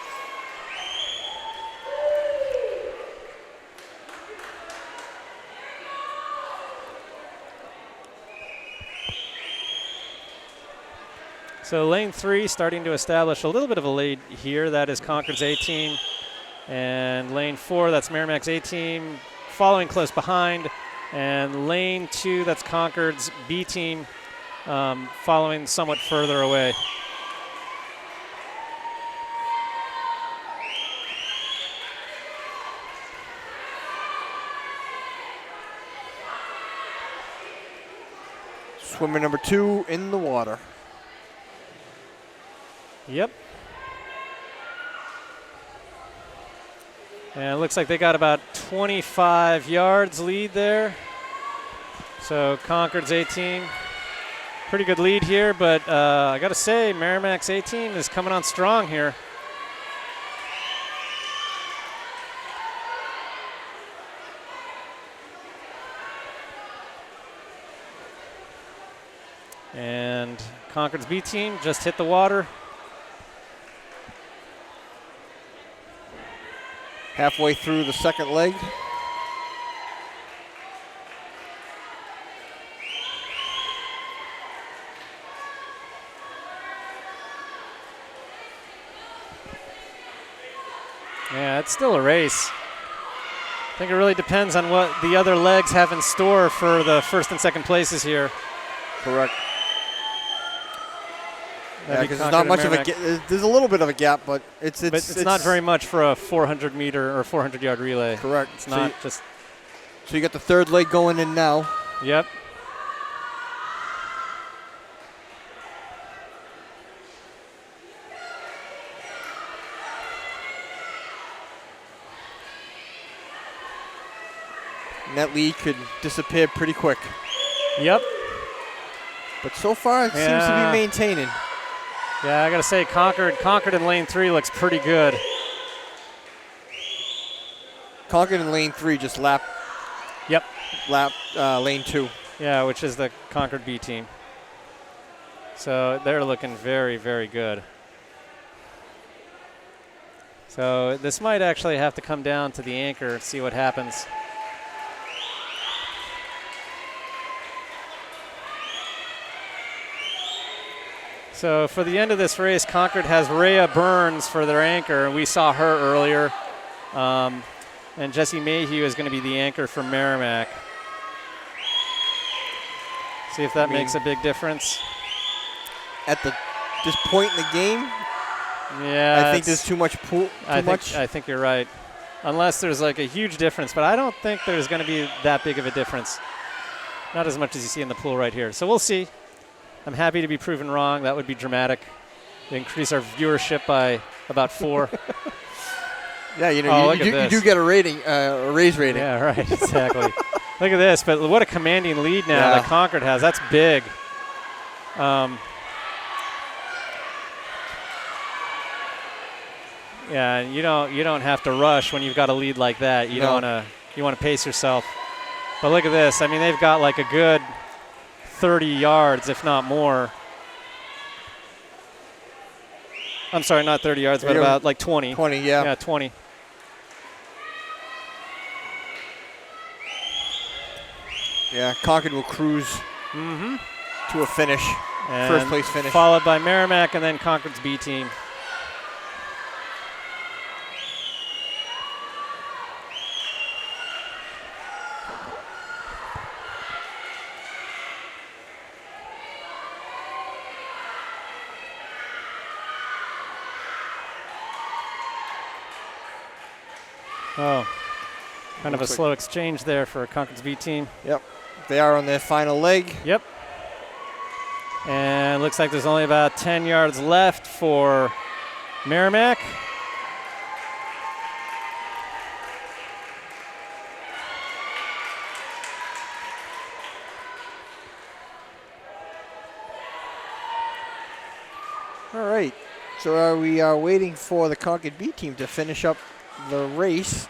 So lane 3 starting to establish a little bit of a lead here. That is Concord's A team. And lane 4, that's Merrimack's A team, following close behind. And lane 2, that's Concord's B team, following somewhat further away. Swimmer number 2 in the water. Yep. And it looks like they got about 25 yards lead there. So Concord's A team, pretty good lead here, but I got to say, Merrimack's A team is coming on strong here. And Concord's B team just hit the water. Halfway through the second leg. Yeah, it's still a race. I think it really depends on what the other legs have in store for the first and second places here. Correct. Yeah, because there's not much of a there's a little bit of a gap, but it's not very much for a 400-meter or 400-yard relay. Correct. It's not just. So you got the third leg going in now. Yep. And that lead could disappear pretty quick. Yep. But so far it seems to be maintaining. Yeah, I got to say, Concord in lane 3 looks pretty good. Concord in lane 3 just lap lane 2. Yeah, which is the Concord B team. So they're looking very, very good. So this might actually have to come down to the anchor and see what happens. So for the end of this race, Concord has Rhea Burns for their anchor, and we saw her earlier. And Jessie Mayhew is going to be the anchor for Merrimack. See if that makes a big difference. At this point in the game, yeah, I think there's too much pool. I think you're right. Unless there's like a huge difference, but I don't think there's going to be that big of a difference. Not as much as you see in the pool right here. So we'll see. I'm happy to be proven wrong. That would be dramatic. Increase our viewership by about 4. Yeah, you know, you do get a rating, a raise rating. Yeah, right, exactly. Look at this, but what a commanding lead now that Concord has. That's big. Yeah, you don't have to rush when you've got a lead like that. You want to pace yourself. But look at this. I mean, they've got like a good 30 yards, if not more. I'm sorry, not 30 yards, but about like 20. 20, yeah. Yeah, 20. Yeah, Concord will cruise to a finish, and first place finish. Followed by Merrimack and then Concord's B team. Oh, kind of a slow exchange there for Concord's B team. Yep, they are on their final leg. Yep. And looks like there's only about 10 yards left for Merrimack. All right, so we are waiting for the Concord B team to finish up the race.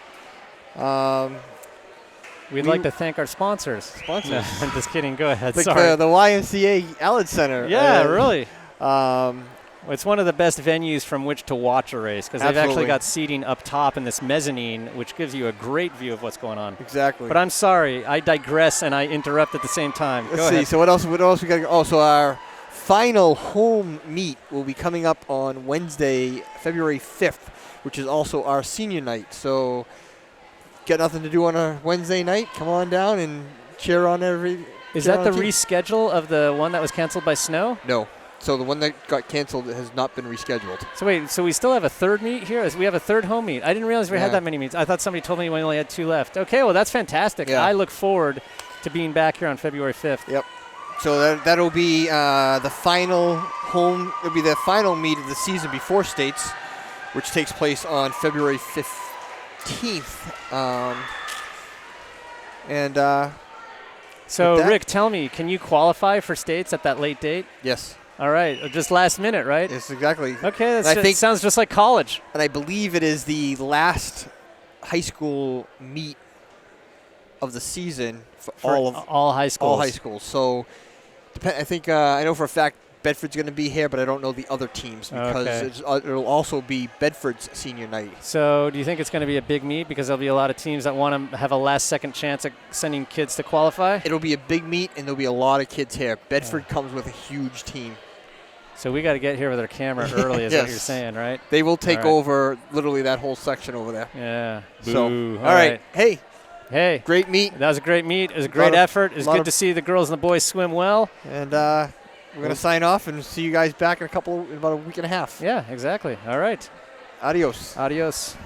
We'd like to thank our sponsors. No, I'm just kidding. Go ahead. Sorry. The YMCA Allen Center. Yeah, really. It's one of the best venues from which to watch a race because they've actually got seating up top in this mezzanine, which gives you a great view of what's going on. Exactly. But I'm sorry, I digress and I interrupt at the same time. Let's see. So what else we got to go? Oh, so our final home meet will be coming up on Wednesday, February 5th, which is also our senior night. So got nothing to do on a Wednesday night? Come on down and cheer on every. Is that the reschedule of the one that was canceled by snow? No. So the one that got canceled has not been rescheduled. So wait, so we still have a third meet here? We have a third home meet. I didn't realize we had that many meets. I thought somebody told me we only had 2 left. Okay, well, that's fantastic. Yeah. I look forward to being back here on February 5th. Yep. So that'll be the final home. It'll be the final meet of the season before states, which takes place on February 15th. So, Rick, tell me, can you qualify for states at that late date? Yes. All right, just last minute, right? Yes, exactly. Okay, that sounds just like college. And I believe it is the last high school meet of the season for all high schools. All high schools. So I think I know for a fact Bedford's going to be here, but I don't know the other teams because it'll also be Bedford's senior night. So do you think it's going to be a big meet because there'll be a lot of teams that want to have a last-second chance at sending kids to qualify? It'll be a big meet, and there'll be a lot of kids here. Bedford comes with a huge team. So we got to get here with our camera early is what you're saying, right? They will take over literally that whole section over there. Yeah. So, all right. Hey. Great meet. That was a great meet. It was a great effort. It was good to see the girls and the boys swim well. And we're going to sign off and see you guys back in about a week and a half. Yeah, exactly. All right. Adios. Adios.